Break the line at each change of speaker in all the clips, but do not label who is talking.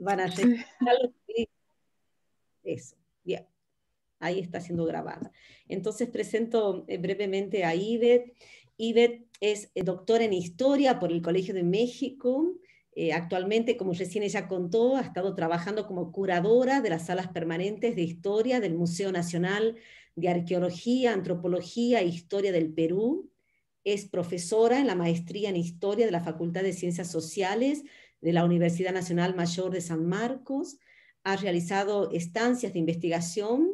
Van a registrarlo. Eso, bien. Ahí está siendo grabada. Entonces presento brevemente a Ivette. Ivette es doctora en Historia por el Colegio de México. Actualmente, como recién ella contó, ha estado trabajando como curadora de las salas permanentes de Historia del Museo Nacional de Arqueología, Antropología e Historia del Perú. Es profesora en la maestría en Historia de la Facultad de Ciencias Sociales de la Universidad Nacional Mayor de San Marcos. Ha realizado estancias de investigación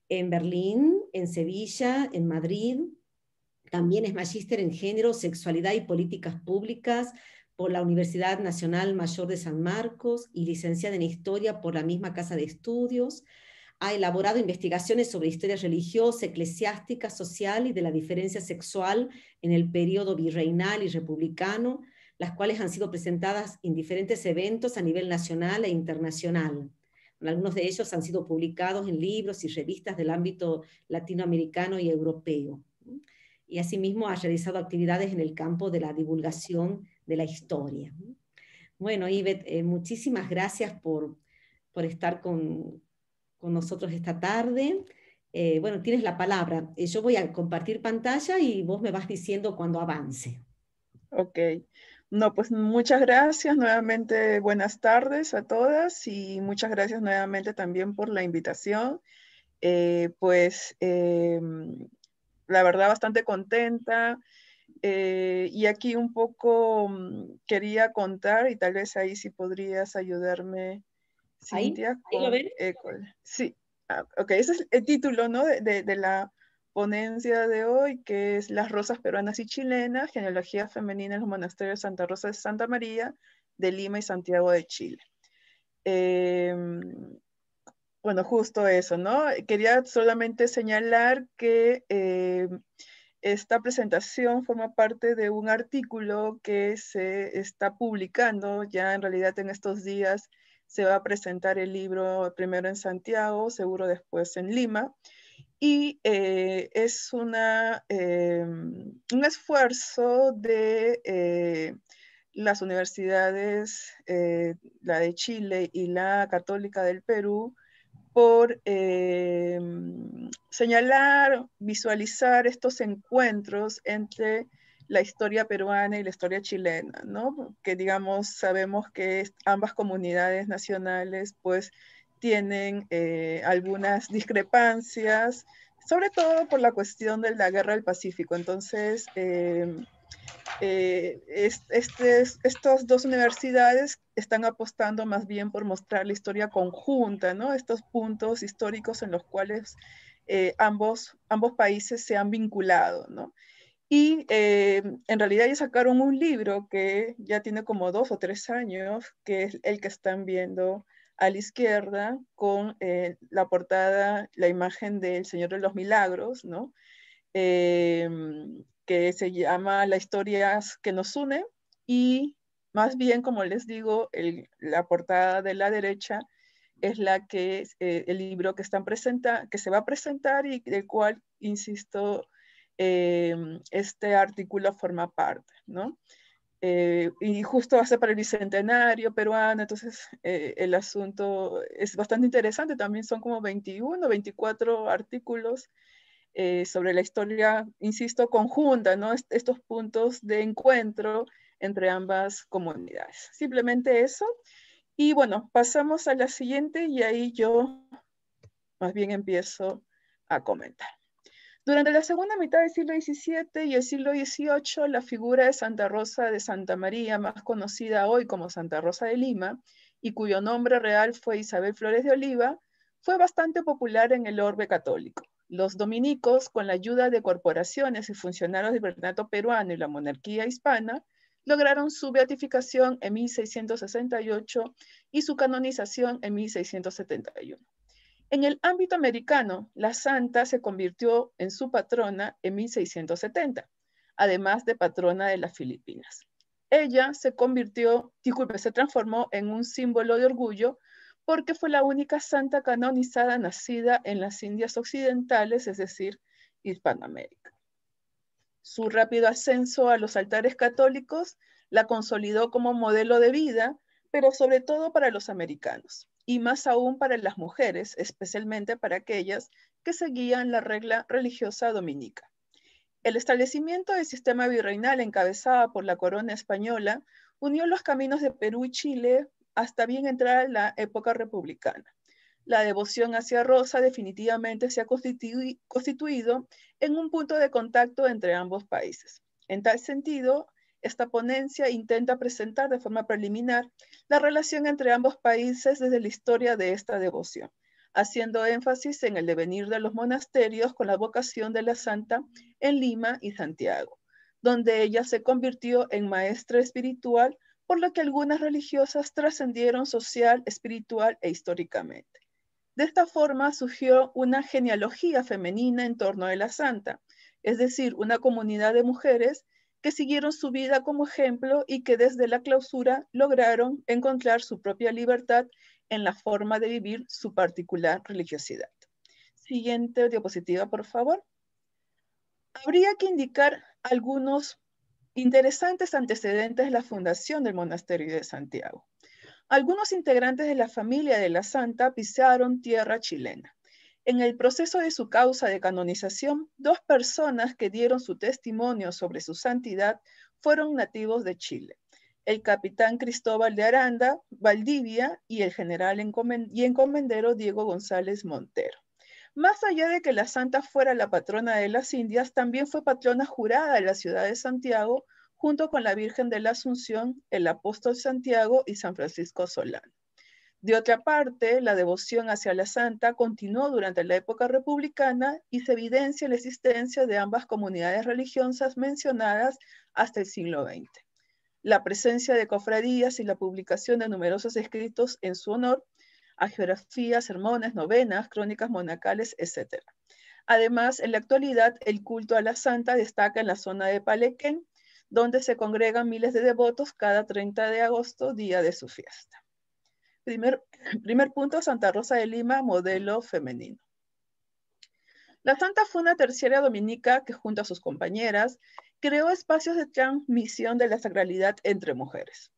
en Berlín, en Sevilla, en Madrid. También es magíster en género, sexualidad y políticas públicas por la Universidad Nacional Mayor de San Marcos y licenciada en historia por la misma casa de estudios. Ha elaborado investigaciones sobre historia religiosa, eclesiástica, social y de la diferencia sexual en el periodo virreinal y republicano, las cuales han sido presentadas en diferentes eventos a nivel nacional e internacional. Algunos de ellos han sido publicados en libros y revistas del ámbito latinoamericano y europeo. Y asimismo ha realizado actividades en el campo de la divulgación de la historia. Bueno, Ivette, muchísimas gracias por estar con nosotros esta tarde. Bueno, tienes la palabra. Yo voy a compartir pantalla y vos me vas diciendo cuando avance.
Ok. No, pues muchas gracias nuevamente. Buenas tardes a todas y muchas gracias nuevamente también por la invitación. La verdad bastante contenta. Y aquí un poco quería contar, y tal vez ahí sí podrías ayudarme,
¿Ahí?
Cintia,
¿Ahí lo ven?
sí, ok, ese es el título, ¿no? De la ponencia de hoy, que es Las Rosas Peruanas y Chilenas, Genealogía Femenina en los Monasterios Santa Rosa de Santa María, de Lima y Santiago de Chile. Bueno, justo eso, ¿no? Quería solamente señalar que esta presentación forma parte de un artículo que se está publicando. Ya en realidad en estos días se va a presentar el libro primero en Santiago, seguro después en Lima. Y es un esfuerzo de las universidades, la de Chile y la Católica del Perú, por señalar, visualizar estos encuentros entre la historia peruana y la historia chilena, ¿no? Que digamos, sabemos que ambas comunidades nacionales pues tienen algunas discrepancias, sobre todo por la cuestión de la Guerra del Pacífico. Entonces, estas dos universidades están apostando más bien por mostrar la historia conjunta, ¿no? Estos puntos históricos en los cuales ambos países se han vinculado, ¿no? Y en realidad ya sacaron un libro que ya tiene como 2 o 3 años, que es el que están viendo a la izquierda, con la portada, la imagen del Señor de los Milagros, ¿no? Que se llama La historia que nos une, y más bien, como les digo, la portada de la derecha es la que el libro que se va a presentar y del cual, insisto, este artículo forma parte, ¿no? Y justo va a ser para el Bicentenario peruano, entonces el asunto es bastante interesante. También son como 21, 24 artículos sobre la historia, insisto, conjunta, ¿no? Estos puntos de encuentro entre ambas comunidades. Simplemente eso. Y bueno, pasamos a la siguiente y ahí yo más bien empiezo a comentar. Durante la segunda mitad del siglo XVII y el siglo XVIII, la figura de Santa Rosa de Santa María, más conocida hoy como Santa Rosa de Lima, y cuyo nombre real fue Isabel Flores de Oliva, fue bastante popular en el orbe católico. Los dominicos, con la ayuda de corporaciones y funcionarios del virreinato peruano y la monarquía hispana, lograron su beatificación en 1668 y su canonización en 1671. En el ámbito americano, la santa se convirtió en su patrona en 1670, además de patrona de las Filipinas. Ella se transformó en un símbolo de orgullo porque fue la única santa canonizada nacida en las Indias Occidentales, es decir, Hispanoamérica. Su rápido ascenso a los altares católicos la consolidó como modelo de vida, pero sobre todo para los americanos, y más aún para las mujeres, especialmente para aquellas que seguían la regla religiosa dominica. El establecimiento del sistema virreinal encabezada por la corona española unió los caminos de Perú y Chile hasta bien entrar la época republicana. La devoción hacia Rosa definitivamente se ha constituido en un punto de contacto entre ambos países. En tal sentido, esta ponencia intenta presentar de forma preliminar la relación entre ambos países desde la historia de esta devoción, haciendo énfasis en el devenir de los monasterios con la vocación de la santa en Lima y Santiago, donde ella se convirtió en maestra espiritual, por lo que algunas religiosas trascendieron social, espiritual e históricamente. De esta forma surgió una genealogía femenina en torno a la santa, es decir, una comunidad de mujeres que siguieron su vida como ejemplo y que desde la clausura lograron encontrar su propia libertad en la forma de vivir su particular religiosidad. Siguiente diapositiva, por favor. Habría que indicar algunos interesantes antecedentes de la fundación del monasterio de Santiago. Algunos integrantes de la familia de la santa pisaron tierra chilena. En el proceso de su causa de canonización, 2 personas que dieron su testimonio sobre su santidad fueron nativos de Chile: el capitán Cristóbal de Aranda, Valdivia, y el general y encomendero Diego González Montero. Más allá de que la santa fuera la patrona de las Indias, también fue patrona jurada de la ciudad de Santiago, junto con la Virgen de la Asunción, el apóstol Santiago y San Francisco Solano. De otra parte, la devoción hacia la santa continuó durante la época republicana y se evidencia la existencia de ambas comunidades religiosas mencionadas hasta el siglo XX. La presencia de cofradías y la publicación de numerosos escritos en su honor, hagiografías, sermones, novenas, crónicas monacales, etc. Además, en la actualidad, el culto a la santa destaca en la zona de Palequén, donde se congregan miles de devotos cada 30 de agosto, día de su fiesta. Primer punto, Santa Rosa de Lima, modelo femenino. La santa fue una terciaria dominica que, junto a sus compañeras, creó espacios de transmisión de la sacralidad entre mujeres.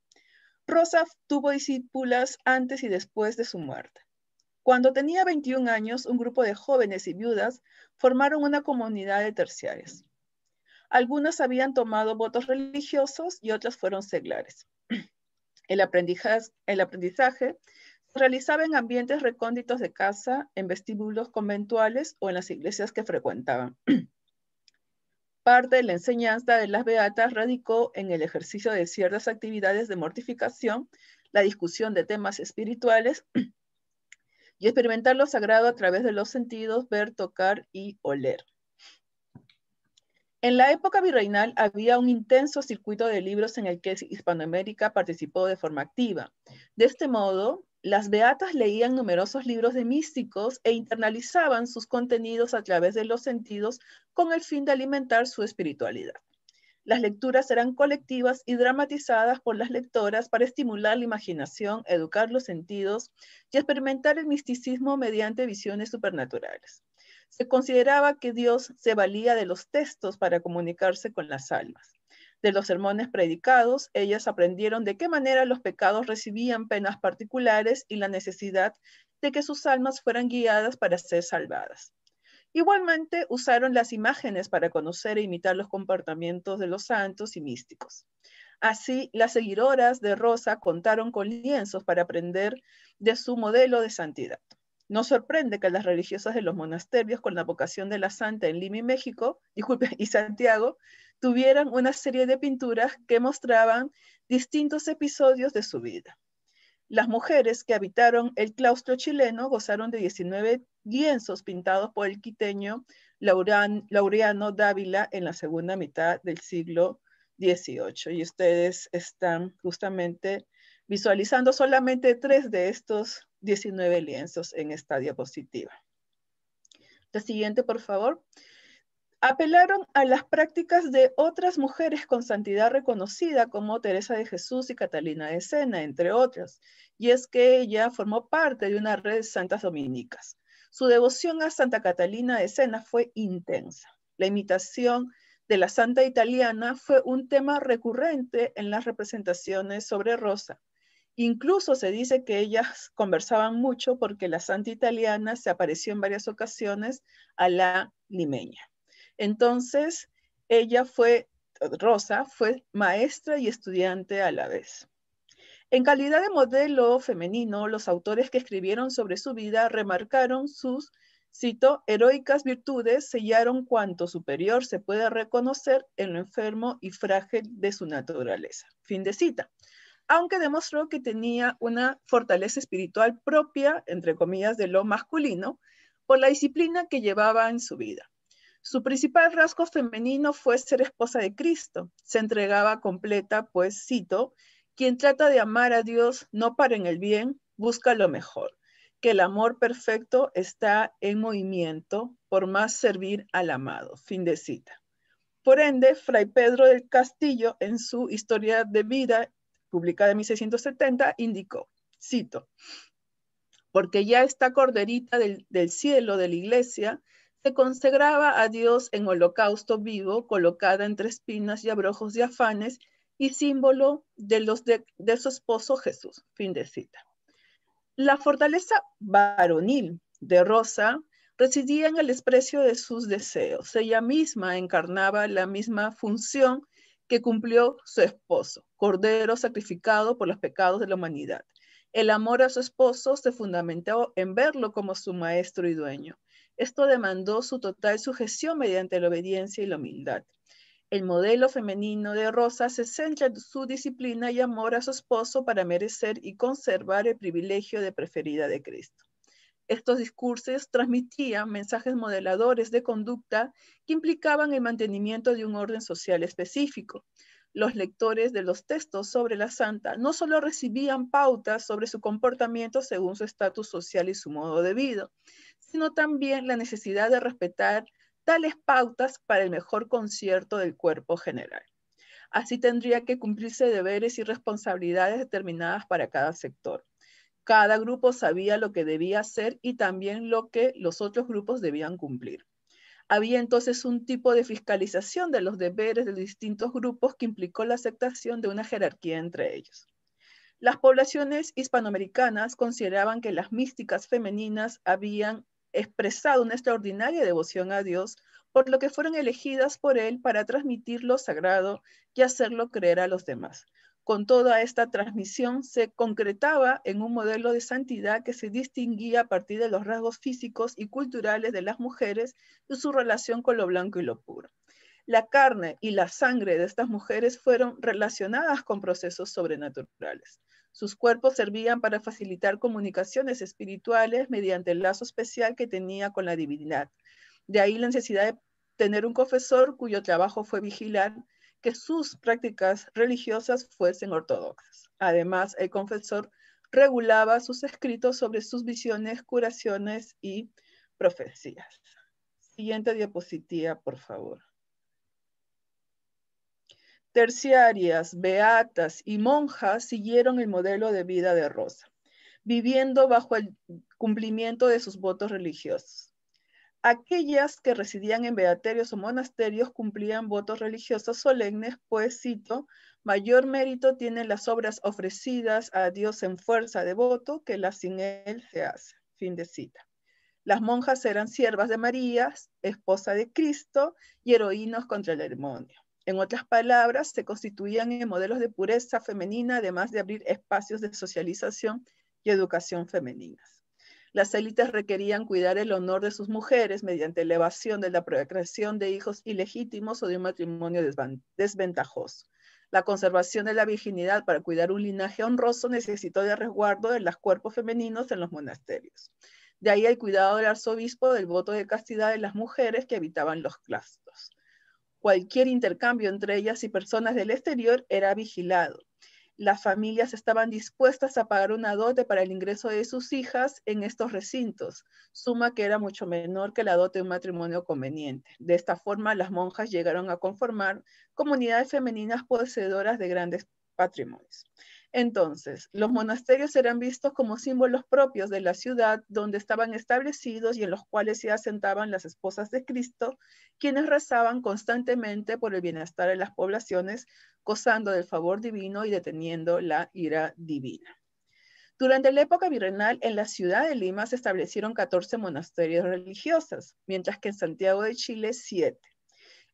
Rosa tuvo discípulas antes y después de su muerte. Cuando tenía 21 años, un grupo de jóvenes y viudas formaron una comunidad de terciarias. Algunas habían tomado votos religiosos y otras fueron seglares. El aprendizaje se realizaba en ambientes recónditos de casa, en vestíbulos conventuales o en las iglesias que frecuentaban. Parte de la enseñanza de las beatas radicó en el ejercicio de ciertas actividades de mortificación, la discusión de temas espirituales y experimentar lo sagrado a través de los sentidos, ver, tocar y oler. En la época virreinal había un intenso circuito de libros en el que Hispanoamérica participó de forma activa. De este modo, las beatas leían numerosos libros de místicos e internalizaban sus contenidos a través de los sentidos con el fin de alimentar su espiritualidad. Las lecturas eran colectivas y dramatizadas por las lectoras para estimular la imaginación, educar los sentidos y experimentar el misticismo mediante visiones supernaturales. Se consideraba que Dios se valía de los textos para comunicarse con las almas. De los sermones predicados, ellas aprendieron de qué manera los pecados recibían penas particulares y la necesidad de que sus almas fueran guiadas para ser salvadas. Igualmente, usaron las imágenes para conocer e imitar los comportamientos de los santos y místicos. Así, las seguidoras de Rosa contaron con lienzos para aprender de su modelo de santidad. No sorprende que las religiosas de los monasterios con la vocación de la santa en Lima y Santiago tuvieran una serie de pinturas que mostraban distintos episodios de su vida. Las mujeres que habitaron el claustro chileno gozaron de 19 lienzos pintados por el quiteño Laureano Dávila en la segunda mitad del siglo XVIII. Y ustedes están justamente visualizando solamente 3 de estos 19 lienzos en esta diapositiva. La siguiente, por favor. Apelaron a las prácticas de otras mujeres con santidad reconocida como Teresa de Jesús y Catalina de Siena, entre otras, y es que ella formó parte de una red de santas dominicas. Su devoción a Santa Catalina de Siena fue intensa. La imitación de la santa italiana fue un tema recurrente en las representaciones sobre Rosa, Incluso se dice que ellas conversaban mucho porque la santa italiana se apareció en varias ocasiones a la limeña. Entonces, Rosa fue maestra y estudiante a la vez. En calidad de modelo femenino, los autores que escribieron sobre su vida remarcaron sus, cito, heroicas virtudes, sellaron cuanto superior se puede reconocer en lo enfermo y frágil de su naturaleza. Fin de cita. Aunque demostró que tenía una fortaleza espiritual propia, entre comillas, de lo masculino, por la disciplina que llevaba en su vida. Su principal rasgo femenino fue ser esposa de Cristo. Se entregaba completa, pues, cito, quien trata de amar a Dios no para en el bien, busca lo mejor, que el amor perfecto está en movimiento por más servir al amado. Fin de cita. Por ende, Fray Pedro del Castillo, en su Historia de Vida, publicada en 1670, indicó, cito, porque ya esta corderita del cielo de la iglesia se consagraba a Dios en holocausto vivo, colocada entre espinas y abrojos de afanes, y símbolo de su esposo Jesús. Fin de cita. La fortaleza varonil de Rosa residía en el desprecio de sus deseos. Ella misma encarnaba la misma función que cumplió su esposo, cordero sacrificado por los pecados de la humanidad. El amor a su esposo se fundamentó en verlo como su maestro y dueño. Esto demandó su total sujeción mediante la obediencia y la humildad. El modelo femenino de Rosa se centra en su disciplina y amor a su esposo para merecer y conservar el privilegio de preferida de Cristo. Estos discursos transmitían mensajes modeladores de conducta que implicaban el mantenimiento de un orden social específico. Los lectores de los textos sobre la santa no solo recibían pautas sobre su comportamiento según su estatus social y su modo de vida, sino también la necesidad de respetar tales pautas para el mejor concierto del cuerpo general. Así tendría que cumplirse deberes y responsabilidades determinadas para cada sector. Cada grupo sabía lo que debía hacer y también lo que los otros grupos debían cumplir. Había entonces un tipo de fiscalización de los deberes de distintos grupos que implicó la aceptación de una jerarquía entre ellos. Las poblaciones hispanoamericanas consideraban que las místicas femeninas habían expresado una extraordinaria devoción a Dios, por lo que fueron elegidas por él para transmitir lo sagrado y hacerlo creer a los demás. Con toda esta transmisión se concretaba en un modelo de santidad que se distinguía a partir de los rasgos físicos y culturales de las mujeres y su relación con lo blanco y lo puro. La carne y la sangre de estas mujeres fueron relacionadas con procesos sobrenaturales. Sus cuerpos servían para facilitar comunicaciones espirituales mediante el lazo especial que tenía con la divinidad. De ahí la necesidad de tener un confesor cuyo trabajo fue vigilar que sus prácticas religiosas fuesen ortodoxas. Además, el confesor regulaba sus escritos sobre sus visiones, curaciones y profecías. Siguiente diapositiva, por favor. Terciarias, beatas y monjas siguieron el modelo de vida de Rosa, viviendo bajo el cumplimiento de sus votos religiosos. Aquellas que residían en beaterios o monasterios cumplían votos religiosos solemnes, pues, cito, mayor mérito tienen las obras ofrecidas a Dios en fuerza de voto que las sin él se hacen. Fin de cita. Las monjas eran siervas de María, esposa de Cristo, y heroínos contra el demonio. En otras palabras, se constituían en modelos de pureza femenina, además de abrir espacios de socialización y educación femeninas. Las élites requerían cuidar el honor de sus mujeres mediante elevación de la procreación de hijos ilegítimos o de un matrimonio desventajoso. La conservación de la virginidad para cuidar un linaje honroso necesitó de resguardo de los cuerpos femeninos en los monasterios. De ahí el cuidado del arzobispo del voto de castidad de las mujeres que habitaban los claustros. Cualquier intercambio entre ellas y personas del exterior era vigilado. Las familias estaban dispuestas a pagar una dote para el ingreso de sus hijas en estos recintos, suma que era mucho menor que la dote de un matrimonio conveniente. De esta forma, las monjas llegaron a conformar comunidades femeninas poseedoras de grandes patrimonios. Entonces, los monasterios eran vistos como símbolos propios de la ciudad donde estaban establecidos y en los cuales se asentaban las esposas de Cristo, quienes rezaban constantemente por el bienestar de las poblaciones, gozando del favor divino y deteniendo la ira divina. Durante la época virreinal, en la ciudad de Lima se establecieron 14 monasterios religiosos, mientras que en Santiago de Chile 7.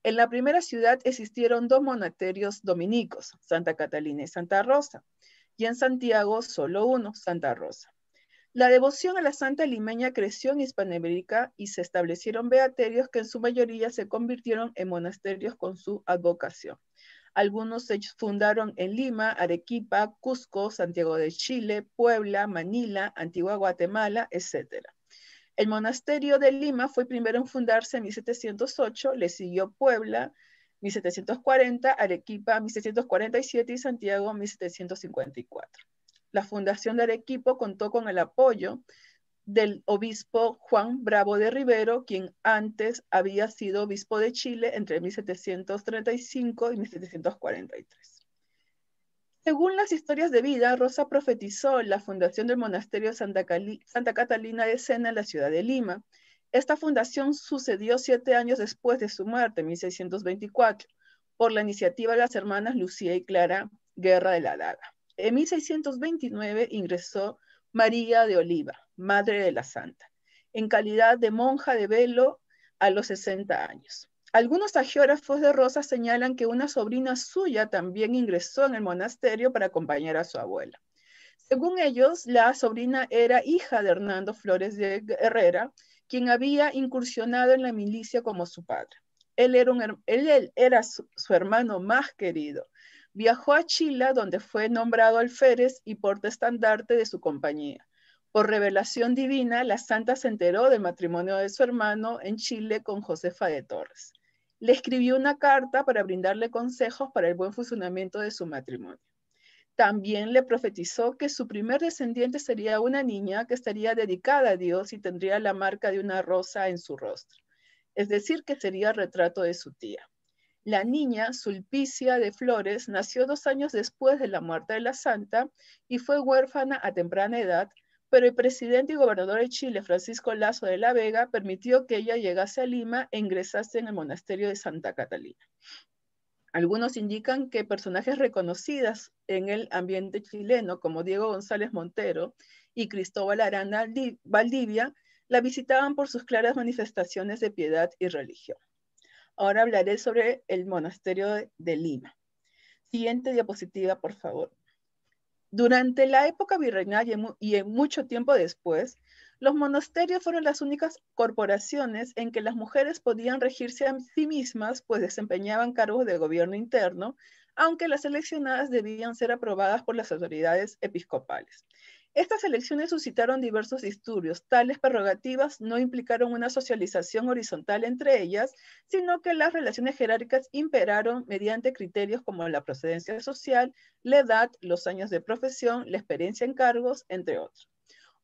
En la primera ciudad existieron 2 monasterios dominicos, Santa Catalina y Santa Rosa, y en Santiago solo uno, Santa Rosa. La devoción a la santa limeña creció en Hispanoamérica y se establecieron beaterios que en su mayoría se convirtieron en monasterios con su advocación. Algunos se fundaron en Lima, Arequipa, Cusco, Santiago de Chile, Puebla, Manila, Antigua Guatemala, etc. El monasterio de Lima fue primero en fundarse en 1708, le siguió Puebla, 1740, Arequipa, 1747 y Santiago, 1754. La fundación de Arequipa contó con el apoyo del obispo Juan Bravo de Rivero, quien antes había sido obispo de Chile entre 1735 y 1743. Según las historias de vida, Rosa profetizó la fundación del monasterio Santa Catalina de Sena en la ciudad de Lima. Esta fundación sucedió 7 años después de su muerte, en 1624, por la iniciativa de las hermanas Lucía y Clara Guerra de la Daga. En 1629 ingresó María de Oliva, madre de la santa, en calidad de monja de velo a los 60 años. Algunos hagiógrafos de Rosa señalan que una sobrina suya también ingresó en el monasterio para acompañar a su abuela. Según ellos, la sobrina era hija de Hernando Flores de Herrera, quien había incursionado en la milicia como su padre. Él era su hermano más querido. Viajó a Chile, donde fue nombrado alférez y portaestandarte de su compañía. Por revelación divina, la santa se enteró del matrimonio de su hermano en Chile con Josefa de Torres. Le escribió una carta para brindarle consejos para el buen funcionamiento de su matrimonio. También le profetizó que su primer descendiente sería una niña que estaría dedicada a Dios y tendría la marca de una rosa en su rostro, es decir, que sería el retrato de su tía. La niña, Sulpicia de Flores, nació 2 años después de la muerte de la santa y fue huérfana a temprana edad, pero el presidente y gobernador de Chile, Francisco Lazo de la Vega, permitió que ella llegase a Lima e ingresase en el monasterio de Santa Catalina. Algunos indican que personajes reconocidos en el ambiente chileno, como Diego González Montero y Cristóbal Arana Valdivia, la visitaban por sus claras manifestaciones de piedad y religión. Ahora hablaré sobre el monasterio de Lima. Siguiente diapositiva, por favor. Durante la época virreinal y mucho tiempo después, los monasterios fueron las únicas corporaciones en que las mujeres podían regirse a sí mismas, pues desempeñaban cargos de gobierno interno, aunque las seleccionadas debían ser aprobadas por las autoridades episcopales. Estas elecciones suscitaron diversos disturbios. Tales prerrogativas no implicaron una socialización horizontal entre ellas, sino que las relaciones jerárquicas imperaron mediante criterios como la procedencia social, la edad, los años de profesión, la experiencia en cargos, entre otros.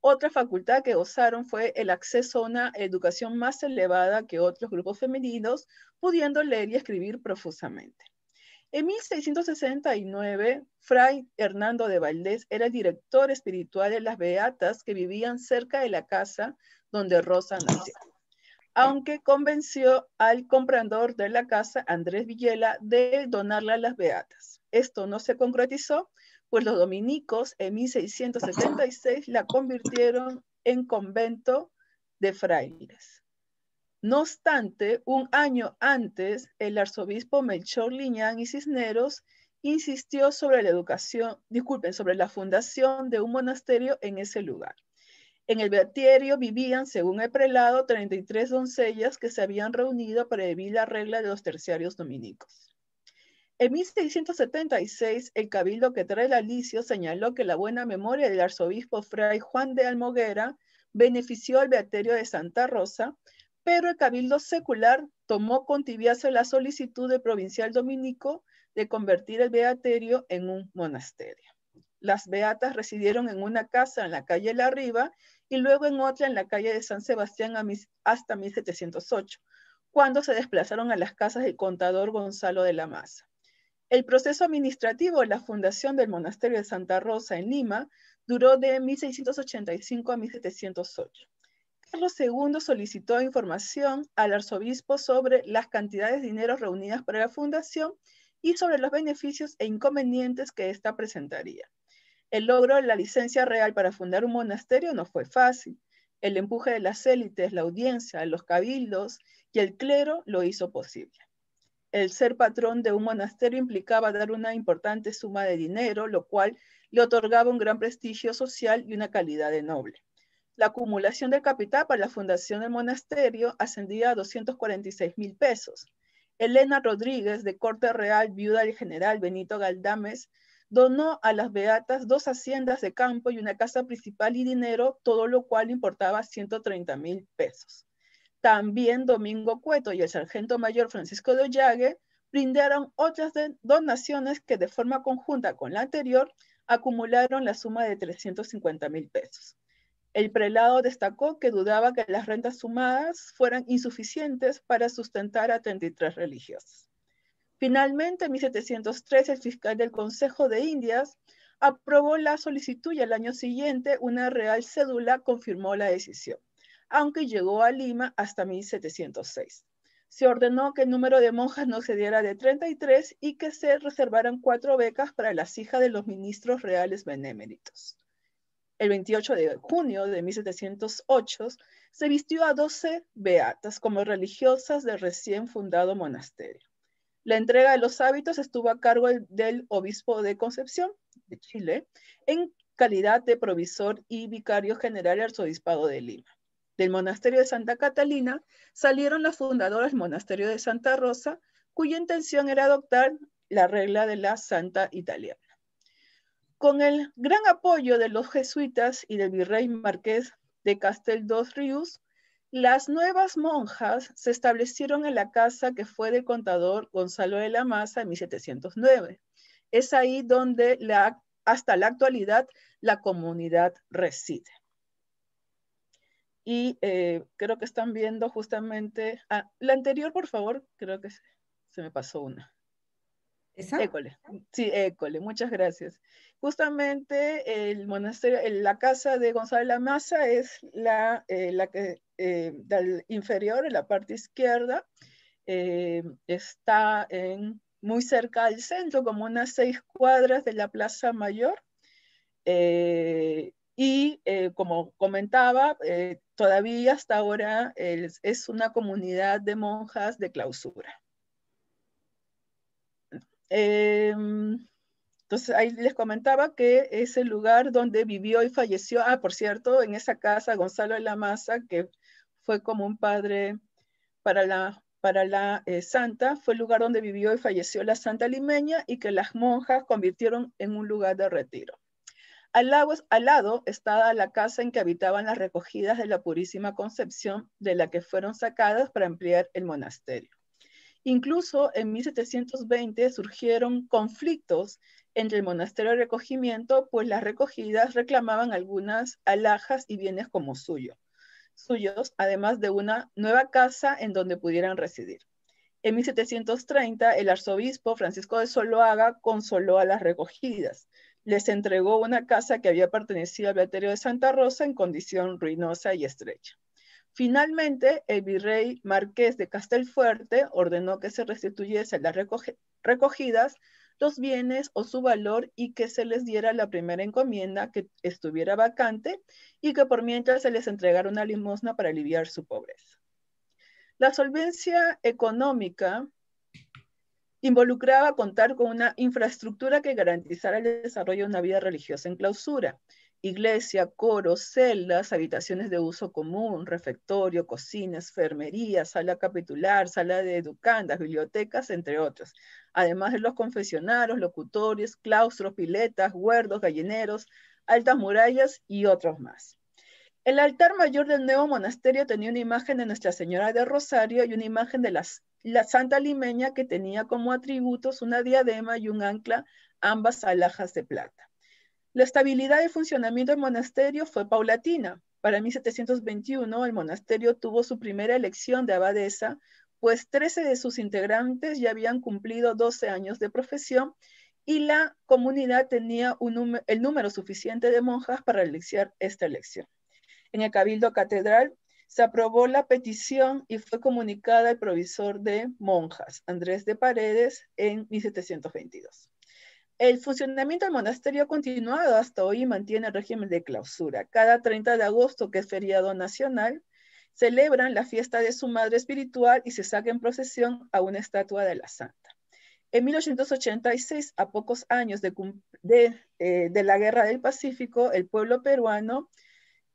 Otra facultad que gozaron fue el acceso a una educación más elevada que otros grupos femeninos, pudiendo leer y escribir profusamente. En 1669, Fray Hernando de Valdés era el director espiritual de las beatas que vivían cerca de la casa donde Rosa nació, aunque convenció al comprador de la casa, Andrés Villela, de donarla a las beatas. Esto no se concretizó, pues los dominicos en 1676 la convirtieron en convento de frailes. No obstante, un año antes, el arzobispo Melchor Liñán y Cisneros insistió sobre sobre la fundación de un monasterio en ese lugar. En el beaterio vivían, según el prelado, 33 doncellas que se habían reunido para vivir la regla de los terciarios dominicos. En 1676, el cabildo que trae el alicio señaló que la buena memoria del arzobispo Fray Juan de Almoguera benefició al beaterio de Santa Rosa, pero el cabildo secular tomó con tibieza la solicitud del provincial dominico de convertir el beaterio en un monasterio. Las beatas residieron en una casa en la calle La Riva y luego en otra en la calle de San Sebastián hasta 1708, cuando se desplazaron a las casas del contador Gonzalo de la Maza. El proceso administrativo de la fundación del monasterio de Santa Rosa en Lima duró de 1685 a 1708. Carlos II solicitó información al arzobispo sobre las cantidades de dinero reunidas para la fundación y sobre los beneficios e inconvenientes que ésta presentaría. El logro de la licencia real para fundar un monasterio no fue fácil. El empuje de las élites, la audiencia, los cabildos y el clero lo hizo posible. El ser patrón de un monasterio implicaba dar una importante suma de dinero, lo cual le otorgaba un gran prestigio social y una calidad de noble. La acumulación del capital para la fundación del monasterio ascendía a 246,000 pesos. Elena Rodríguez, de corte real, viuda del general Benito Galdames, donó a las beatas 2 haciendas de campo y una casa principal y dinero, todo lo cual importaba 130,000 pesos. También Domingo Cueto y el sargento mayor Francisco de Ollague brindaron otras donaciones que de forma conjunta con la anterior acumularon la suma de 350,000 pesos. El prelado destacó que dudaba que las rentas sumadas fueran insuficientes para sustentar a 33 religiosos. Finalmente, en 1703, el fiscal del Consejo de Indias aprobó la solicitud y al año siguiente una real cédula confirmó la decisión, aunque llegó a Lima hasta 1706. Se ordenó que el número de monjas no excediera de 33 y que se reservaran 4 becas para las hijas de los ministros reales beneméritos. El 28 de junio de 1708 se vistió a 12 beatas como religiosas del recién fundado monasterio. La entrega de los hábitos estuvo a cargo del obispo de Concepción, de Chile, en calidad de provisor y vicario general del arzobispado de Lima. Del monasterio de Santa Catalina salieron las fundadoras del monasterio de Santa Rosa, cuya intención era adoptar la regla de la Santa Italiana. Con el gran apoyo de los jesuitas y del virrey marqués de Castel dos Rius, las nuevas monjas se establecieron en la casa que fue del contador Gonzalo de la Maza en 1709. Es ahí donde hasta la actualidad la comunidad reside. Y creo que están viendo justamente... la anterior, por favor, creo que se me pasó una.
¿Esa?
École. Sí, École, muchas gracias. Justamente el monasterio, la casa de Gonzalo de la Maza es la que del inferior, en la parte izquierda, está muy cerca al centro, como unas 6 cuadras de la Plaza Mayor. Como comentaba, todavía hasta ahora es una comunidad de monjas de clausura. Entonces ahí les comentaba que es el lugar donde vivió y falleció. Por cierto, en esa casa Gonzalo de la Maza, que fue como un padre para la santa, fue el lugar donde vivió y falleció la santa limeña y que las monjas convirtieron en un lugar de retiro. Al lado estaba la casa en que habitaban las recogidas de la Purísima Concepción, de la que fueron sacadas para ampliar el monasterio. Incluso en 1720 surgieron conflictos entre el monasterio de recogimiento, pues las recogidas reclamaban algunas alhajas y bienes como suyos, además de una nueva casa en donde pudieran residir. En 1730, el arzobispo Francisco de Zuluaga consoló a las recogidas. Les entregó una casa que había pertenecido al beaterio de Santa Rosa en condición ruinosa y estrecha. Finalmente, el virrey marqués de Castelfuerte ordenó que se restituyesen las recogidas los bienes o su valor y que se les diera la primera encomienda que estuviera vacante y que por mientras se les entregara una limosna para aliviar su pobreza. La solvencia económica involucraba contar con una infraestructura que garantizara el desarrollo de una vida religiosa en clausura. Iglesia, coros, celdas, habitaciones de uso común, refectorio, cocina, enfermería, sala capitular, sala de educandas, bibliotecas, entre otros. Además de los confesionarios, locutorios, claustros, piletas, huertos, gallineros, altas murallas y otros más. El altar mayor del nuevo monasterio tenía una imagen de Nuestra Señora de Rosario y una imagen de la Santa Limeña que tenía como atributos una diadema y un ancla, ambas alhajas de plata. La estabilidad y funcionamiento del monasterio fue paulatina. Para 1721 el monasterio tuvo su primera elección de abadesa, pues 13 de sus integrantes ya habían cumplido 12 años de profesión y la comunidad tenía el número suficiente de monjas para realizar esta elección. En el Cabildo Catedral se aprobó la petición y fue comunicada al provisor de monjas, Andrés de Paredes, en 1722. El funcionamiento del monasterio ha continuado hasta hoy y mantiene el régimen de clausura. Cada 30 de agosto, que es feriado nacional, celebran la fiesta de su madre espiritual y se saca en procesión a una estatua de la santa. En 1886, a pocos años de la Guerra del Pacífico, el pueblo peruano,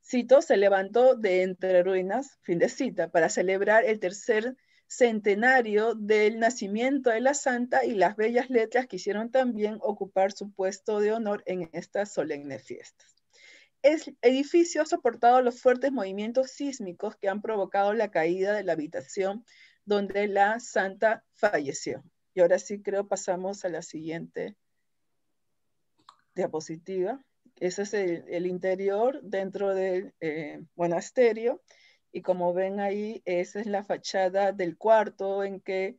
cito, se levantó de entre ruinas, fin de cita, para celebrar el tercer centenario del nacimiento de la santa, y las bellas letras quisieron también ocupar su puesto de honor en estas solemnes fiestas. El edificio ha soportado los fuertes movimientos sísmicos que han provocado la caída de la habitación donde la santa falleció. Y ahora sí creo pasamos a la siguiente diapositiva. Ese es el interior dentro del monasterio. Y como ven ahí, esa es la fachada del cuarto en que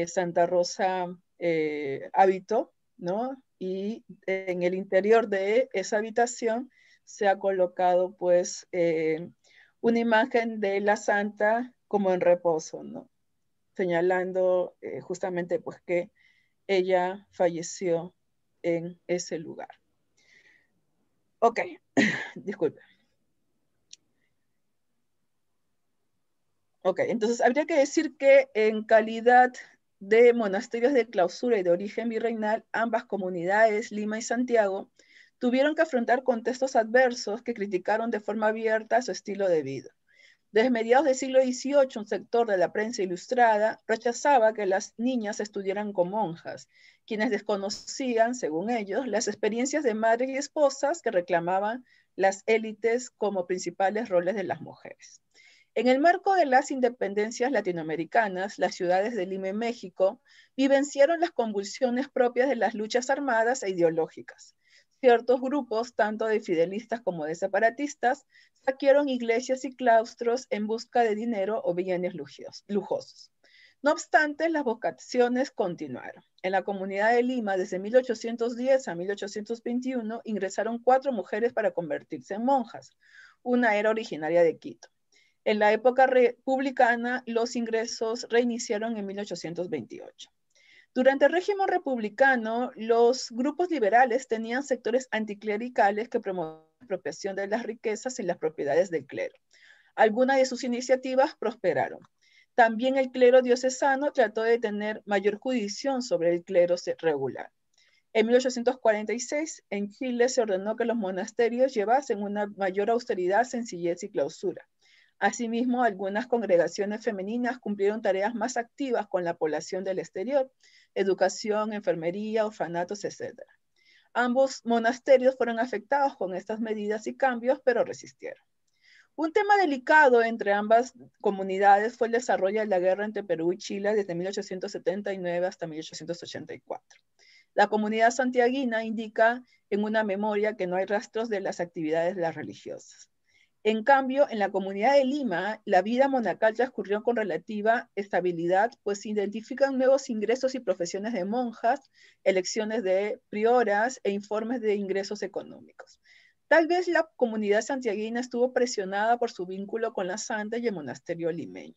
Santa Rosa habitó, ¿no? Y en el interior de esa habitación se ha colocado pues una imagen de la santa como en reposo, ¿no? Señalando justamente pues que ella falleció en ese lugar. Ok, disculpe. Ok, entonces habría que decir que en calidad de monasterios de clausura y de origen virreinal, ambas comunidades, Lima y Santiago, tuvieron que afrontar contextos adversos que criticaron de forma abierta su estilo de vida. Desde mediados del siglo XVIII, un sector de la prensa ilustrada rechazaba que las niñas estudiaran con monjas, quienes desconocían, según ellos, las experiencias de madres y esposas que reclamaban las élites como principales roles de las mujeres. En el marco de las independencias latinoamericanas, las ciudades de Lima y México vivenciaron las convulsiones propias de las luchas armadas e ideológicas. Ciertos grupos, tanto de fidelistas como de separatistas, saquearon iglesias y claustros en busca de dinero o bienes lujosos. No obstante, las vocaciones continuaron. En la comunidad de Lima, desde 1810 a 1821, ingresaron 4 mujeres para convertirse en monjas. Una era originaria de Quito. En la época republicana, los ingresos reiniciaron en 1828. Durante el régimen republicano, los grupos liberales tenían sectores anticlericales que promovían la apropiación de las riquezas y las propiedades del clero. Algunas de sus iniciativas prosperaron. También el clero diocesano trató de tener mayor jurisdicción sobre el clero regular. En 1846, en Chile se ordenó que los monasterios llevasen una mayor austeridad, sencillez y clausura. Asimismo, algunas congregaciones femeninas cumplieron tareas más activas con la población del exterior, educación, enfermería, orfanatos, etc. Ambos monasterios fueron afectados con estas medidas y cambios, pero resistieron. Un tema delicado entre ambas comunidades fue el desarrollo de la guerra entre Perú y Chile desde 1879 hasta 1884. La comunidad santiaguina indica en una memoria que no hay rastros de las actividades de las religiosas. En cambio, en la comunidad de Lima, la vida monacal transcurrió con relativa estabilidad, pues se identifican nuevos ingresos y profesiones de monjas, elecciones de prioras e informes de ingresos económicos. Tal vez la comunidad santiaguina estuvo presionada por su vínculo con la santa y el monasterio limeño.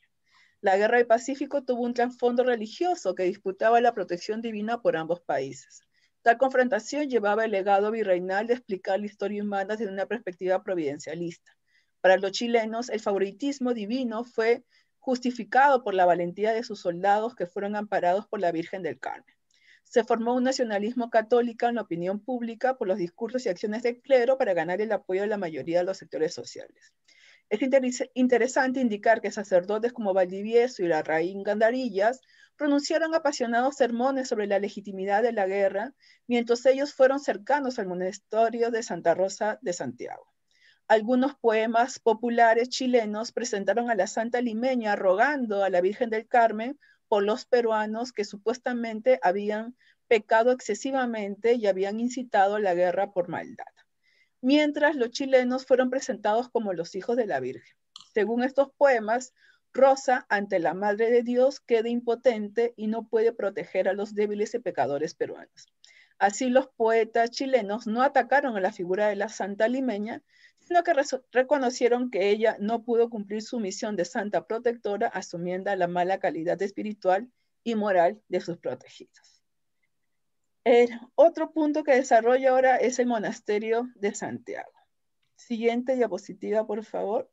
La Guerra del Pacífico tuvo un trasfondo religioso que disputaba la protección divina por ambos países. Tal confrontación llevaba el legado virreinal de explicar la historia humana desde una perspectiva providencialista. Para los chilenos, el favoritismo divino fue justificado por la valentía de sus soldados que fueron amparados por la Virgen del Carmen. Se formó un nacionalismo católico en la opinión pública por los discursos y acciones del clero para ganar el apoyo de la mayoría de los sectores sociales. Es interesante indicar que sacerdotes como Valdivieso y Larraín Gandarillas pronunciaron apasionados sermones sobre la legitimidad de la guerra, mientras ellos fueron cercanos al monasterio de Santa Rosa de Santiago. Algunos poemas populares chilenos presentaron a la santa limeña rogando a la Virgen del Carmen por los peruanos que supuestamente habían pecado excesivamente y habían incitado a la guerra por maldad. Mientras los chilenos fueron presentados como los hijos de la Virgen. Según estos poemas, Rosa, ante la Madre de Dios, queda impotente y no puede proteger a los débiles y pecadores peruanos. Así los poetas chilenos no atacaron a la figura de la santa limeña, sino que reconocieron que ella no pudo cumplir su misión de santa protectora, asumiendo la mala calidad espiritual y moral de sus protegidos. Otro punto que desarrolla ahora es el monasterio de Santiago. Siguiente diapositiva, por favor.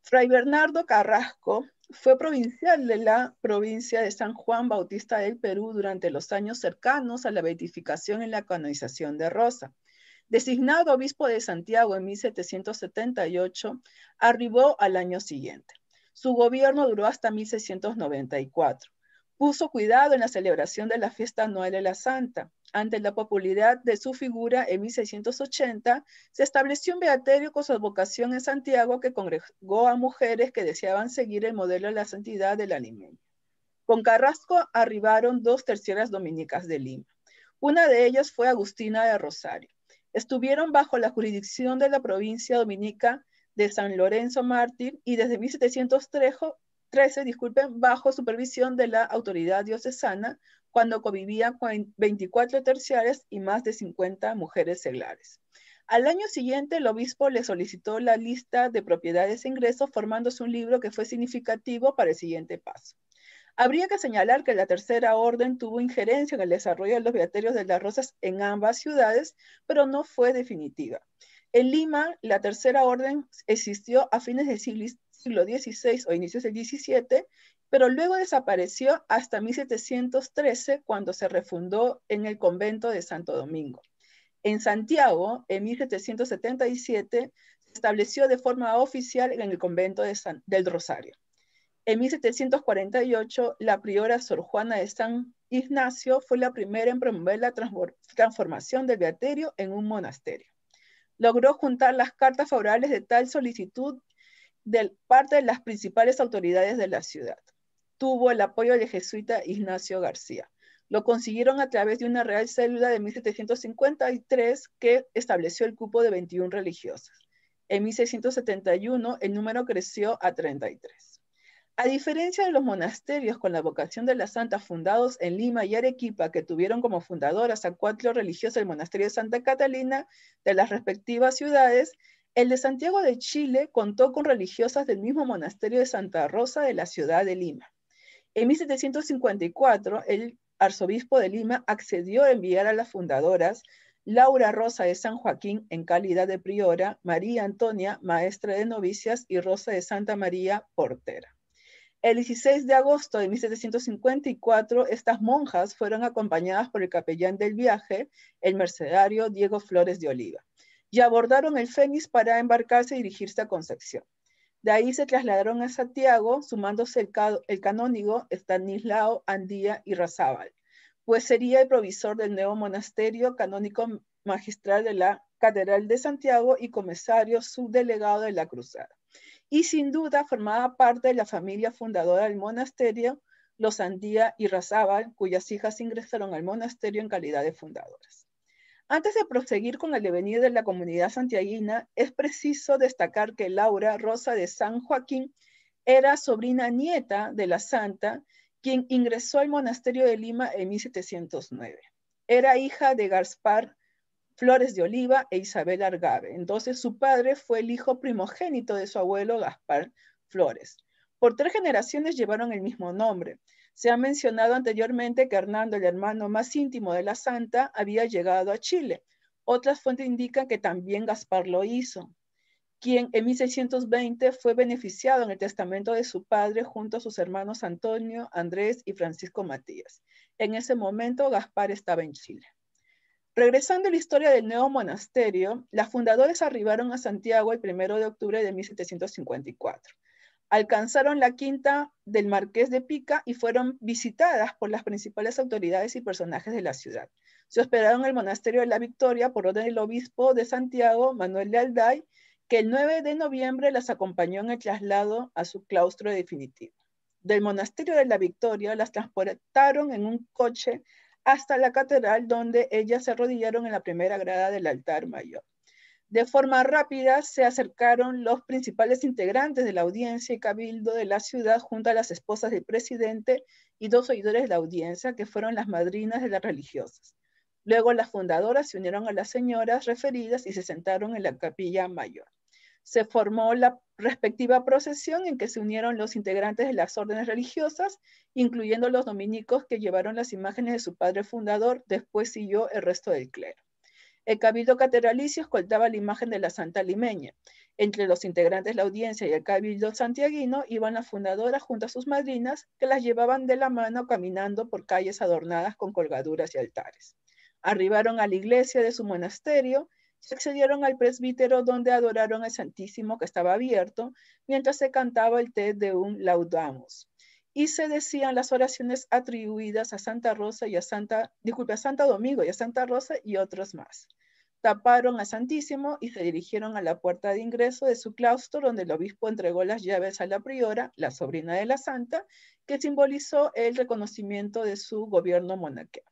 Fray Bernardo Carrasco fue provincial de la provincia de San Juan Bautista del Perú durante los años cercanos a la beatificación y la canonización de Rosa. Designado obispo de Santiago en 1778, arribó al año siguiente. Su gobierno duró hasta 1694. Puso cuidado en la celebración de la fiesta anual de la Santa. Ante la popularidad de su figura, en 1680 se estableció un beaterio con su advocación en Santiago que congregó a mujeres que deseaban seguir el modelo de la santidad de la limeña. Con Carrasco arribaron 2 terciaras dominicas de Lima. Una de ellas fue Agustina de Rosario. Estuvieron bajo la jurisdicción de la provincia dominica de San Lorenzo Mártir y desde 1713, bajo supervisión de la autoridad diocesana, cuando convivían con 24 terciarias y más de 50 mujeres seglares. Al año siguiente, el obispo le solicitó la lista de propiedades e ingresos, formándose un libro que fue significativo para el siguiente paso. Habría que señalar que la Tercera Orden tuvo injerencia en el desarrollo de los beaterios de las Rosas en ambas ciudades, pero no fue definitiva. En Lima, la Tercera Orden existió a fines del siglo XVI o inicios del XVII, pero luego desapareció hasta 1713, cuando se refundó en el convento de Santo Domingo. En Santiago, en 1777, se estableció de forma oficial en el convento del Rosario. En 1748, la priora Sor Juana de San Ignacio fue la primera en promover la transformación del beaterio en un monasterio. Logró juntar las cartas favorables de tal solicitud de parte de las principales autoridades de la ciudad. Tuvo el apoyo del jesuita Ignacio García. Lo consiguieron a través de una real célula de 1753 que estableció el cupo de 21 religiosas. En 1671, el número creció a 33. A diferencia de los monasterios con la vocación de la Santa fundados en Lima y Arequipa, que tuvieron como fundadoras a 4 religiosas del monasterio de Santa Catalina de las respectivas ciudades, el de Santiago de Chile contó con religiosas del mismo monasterio de Santa Rosa de la ciudad de Lima. En 1754, el arzobispo de Lima accedió a enviar a las fundadoras Laura Rosa de San Joaquín en calidad de priora, María Antonia, maestra de novicias, y Rosa de Santa María, portera. El 16 de agosto de 1754, estas monjas fueron acompañadas por el capellán del viaje, el mercedario Diego Flores de Oliva, y abordaron el Fénix para embarcarse y dirigirse a Concepción. De ahí se trasladaron a Santiago, sumándose el canónigo Estanislao Andía y Razábal, pues sería el provisor del nuevo monasterio, canónico magistral de la Catedral de Santiago y comisario subdelegado de la Cruzada. Y sin duda formaba parte de la familia fundadora del monasterio, los Andía y Razábal, cuyas hijas ingresaron al monasterio en calidad de fundadoras. Antes de proseguir con el devenir de la comunidad santiaguina, es preciso destacar que Laura Rosa de San Joaquín era sobrina nieta de la santa, quien ingresó al monasterio de Lima en 1709. Era hija de Gaspar Flores de Oliva e Isabel Argave. Entonces su padre fue el hijo primogénito de su abuelo Gaspar Flores. Por 3 generaciones llevaron el mismo nombre. Se ha mencionado anteriormente que Hernando, el hermano más íntimo de la santa, había llegado a Chile. Otras fuentes indican que también Gaspar lo hizo, quien en 1620 fue beneficiado en el testamento de su padre junto a sus hermanos Antonio, Andrés y Francisco Matías. En ese momento Gaspar estaba en Chile. Regresando a la historia del nuevo monasterio, las fundadoras arribaron a Santiago el 1 de octubre de 1754. Alcanzaron la quinta del Marqués de Pica y fueron visitadas por las principales autoridades y personajes de la ciudad. Se hospedaron en el monasterio de la Victoria por orden del obispo de Santiago, Manuel de Alday, que el 9 de noviembre las acompañó en el traslado a su claustro definitivo. Del monasterio de la Victoria las transportaron en un coche hasta la catedral, donde ellas se arrodillaron en la primera grada del altar mayor. De forma rápida se acercaron los principales integrantes de la audiencia y cabildo de la ciudad junto a las esposas del presidente y 2 oidores de la audiencia, que fueron las madrinas de las religiosas. Luego las fundadoras se unieron a las señoras referidas y se sentaron en la capilla mayor. Se formó la respectiva procesión en que se unieron los integrantes de las órdenes religiosas, incluyendo los dominicos que llevaron las imágenes de su padre fundador. Después siguió el resto del clero. El cabildo catedralicio escoltaba la imagen de la Santa Limeña. Entre los integrantes de la audiencia y el cabildo santiaguino iban las fundadoras junto a sus madrinas, que las llevaban de la mano caminando por calles adornadas con colgaduras y altares. Arribaron a la iglesia de su monasterio y accedieron al presbítero, donde adoraron al Santísimo, que estaba abierto, mientras se cantaba el Te Deum Laudamus. Y se decían las oraciones atribuidas a Santa Rosa y a Santo Domingo y a Santa Rosa y otros más. Taparon al Santísimo y se dirigieron a la puerta de ingreso de su claustro, donde el obispo entregó las llaves a la priora, la sobrina de la santa, que simbolizó el reconocimiento de su gobierno monacal.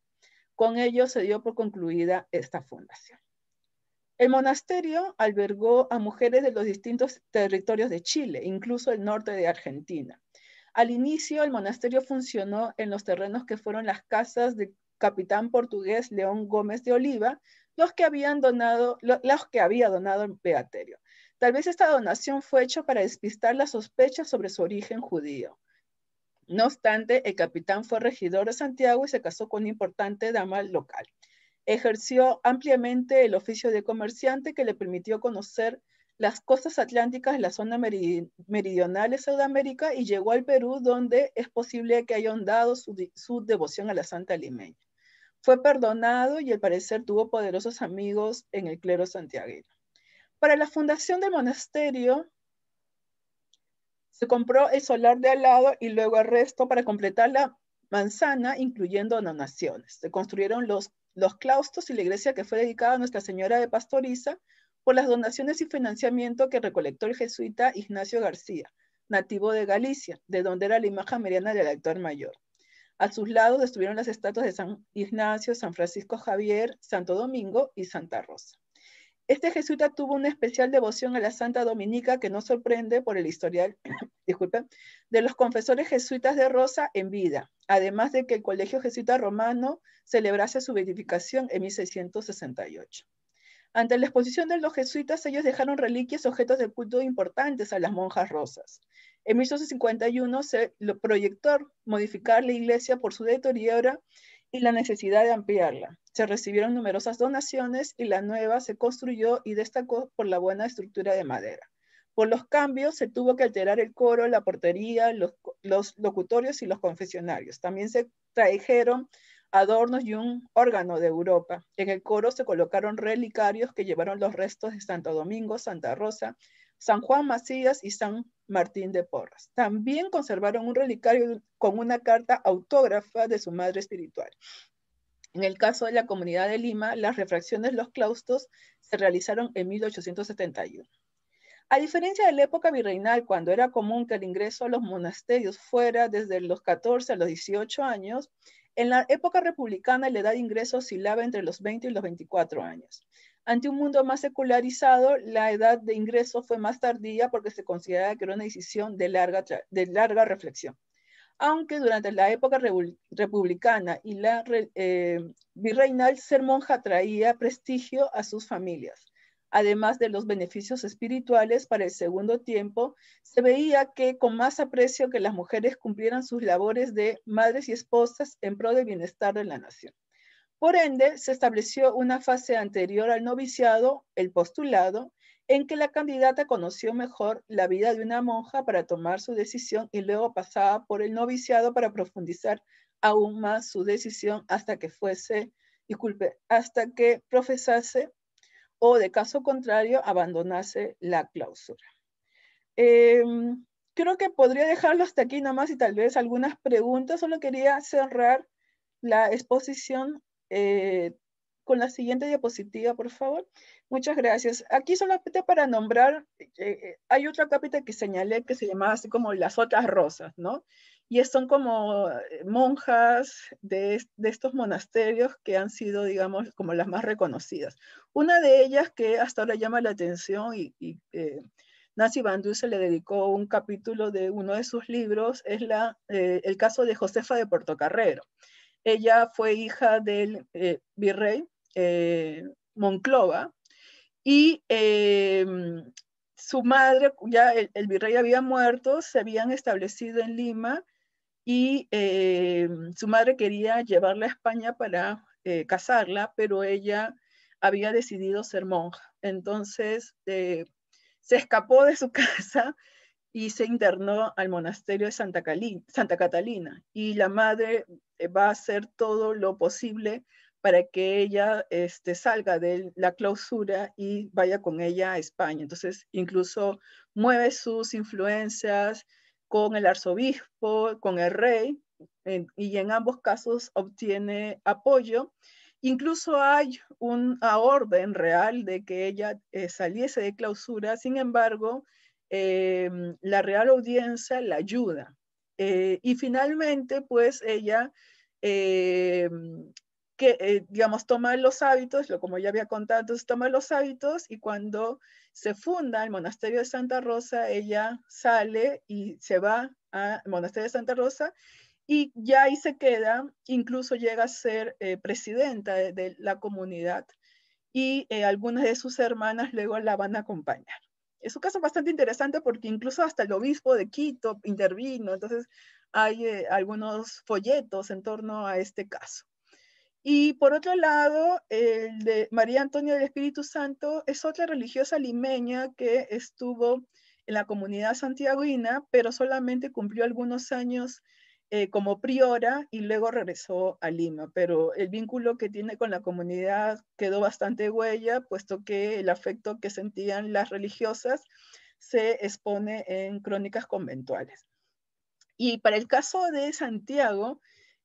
Con ello se dio por concluida esta fundación. El monasterio albergó a mujeres de los distintos territorios de Chile, incluso el norte de Argentina. Al inicio, el monasterio funcionó en los terrenos que fueron las casas del capitán portugués León Gómez de Oliva, los que había donado el beaterio. Tal vez esta donación fue hecha para despistar las sospechas sobre su origen judío. No obstante, el capitán fue regidor de Santiago y se casó con una importante dama local. Ejerció ampliamente el oficio de comerciante, que le permitió conocer las costas atlánticas de la zona meridional de Sudamérica, y llegó al Perú, donde es posible que haya ahondado su devoción a la Santa Limeña. Fue perdonado y al parecer tuvo poderosos amigos en el clero santiaguino. Para la fundación del monasterio se compró el solar de al lado y luego el resto para completar la manzana, incluyendo donaciones. Se construyeron los claustros y la iglesia, que fue dedicada a Nuestra Señora de Pastoriza, por las donaciones y financiamiento que recolectó el jesuita Ignacio García, nativo de Galicia, de donde era la imagen mariana del altar mayor. A sus lados estuvieron las estatuas de San Ignacio, San Francisco Javier, Santo Domingo y Santa Rosa. Este jesuita tuvo una especial devoción a la Santa Dominica, que no sorprende por el historial de los confesores jesuitas de Rosa en vida, además de que el Colegio Jesuita Romano celebrase su beatificación en 1668. Ante la exposición de los jesuitas, ellos dejaron reliquias, objetos de culto importantes a las monjas rosas. En 1851 se proyectó modificar la iglesia por su deterioro y la necesidad de ampliarla. Se recibieron numerosas donaciones y la nueva se construyó y destacó por la buena estructura de madera. Por los cambios se tuvo que alterar el coro, la portería, los locutorios y los confesionarios. También se trajeron adornos y un órgano de Europa. En el coro se colocaron relicarios que llevaron los restos de Santo Domingo, Santa Rosa, San Juan Macías y San Martín de Porras. También conservaron un relicario con una carta autógrafa de su madre espiritual. En el caso de la Comunidad de Lima, las refracciones de los claustros se realizaron en 1871. A diferencia de la época virreinal, cuando era común que el ingreso a los monasterios fuera desde los 14 a los 18 años, en la época republicana la edad de ingreso oscilaba entre los 20 y los 24 años. Ante un mundo más secularizado, la edad de ingreso fue más tardía, porque se consideraba que era una decisión de larga reflexión. Aunque durante la época republicana y la virreinal, ser monja traía prestigio a sus familias. Además de los beneficios espirituales, para el segundo tiempo se veía que con más aprecio que las mujeres cumplieran sus labores de madres y esposas en pro del bienestar de la nación. Por ende, se estableció una fase anterior al noviciado, el postulado, en que la candidata conoció mejor la vida de una monja para tomar su decisión, y luego pasaba por el noviciado para profundizar aún más su decisión hasta que profesase, o de caso contrario abandonase la clausura. Creo que podría dejarlo hasta aquí nomás, y tal vez algunas preguntas. Solo quería cerrar la exposición con la siguiente diapositiva, por favor. Muchas gracias. Aquí solamente para nombrar, hay otra cápita que señalé que se llamaba así como las otras rosas, ¿no? Y son como monjas de estos monasterios que han sido, digamos, como las más reconocidas. Una de ellas que hasta ahora llama la atención, y Nancy Van Dusen le dedicó un capítulo de uno de sus libros, es el caso de Josefa de Portocarrero. Ella fue hija del virrey Monclova, y su madre, ya el virrey había muerto, se habían establecido en Lima y su madre quería llevarla a España para casarla, pero ella había decidido ser monja. Entonces se escapó de su casa y se internó al monasterio de Santa Catalina. Y la madre va a hacer todo lo posible para que ella salga de la clausura y vaya con ella a España. Entonces, incluso mueve sus influencias con el arzobispo, con el rey, y en ambos casos obtiene apoyo. Incluso hay una orden real de que ella saliese de clausura, sin embargo, la Real Audiencia la ayuda. Y finalmente, pues ella, digamos, toma los hábitos, como ya había contado, entonces toma los hábitos y cuando se funda el monasterio de Santa Rosa, ella sale y se va al monasterio de Santa Rosa y ya ahí se queda, incluso llega a ser presidenta de la comunidad y algunas de sus hermanas luego la van a acompañar. Es un caso bastante interesante porque incluso hasta el obispo de Quito intervino, entonces hay algunos folletos en torno a este caso. Y por otro lado, el de María Antonia del Espíritu Santo es otra religiosa limeña que estuvo en la comunidad santiaguina, pero solamente cumplió algunos años como priora y luego regresó a Lima. Pero el vínculo que tiene con la comunidad quedó bastante huella, puesto que el afecto que sentían las religiosas se expone en crónicas conventuales. Y para el caso de Santiago,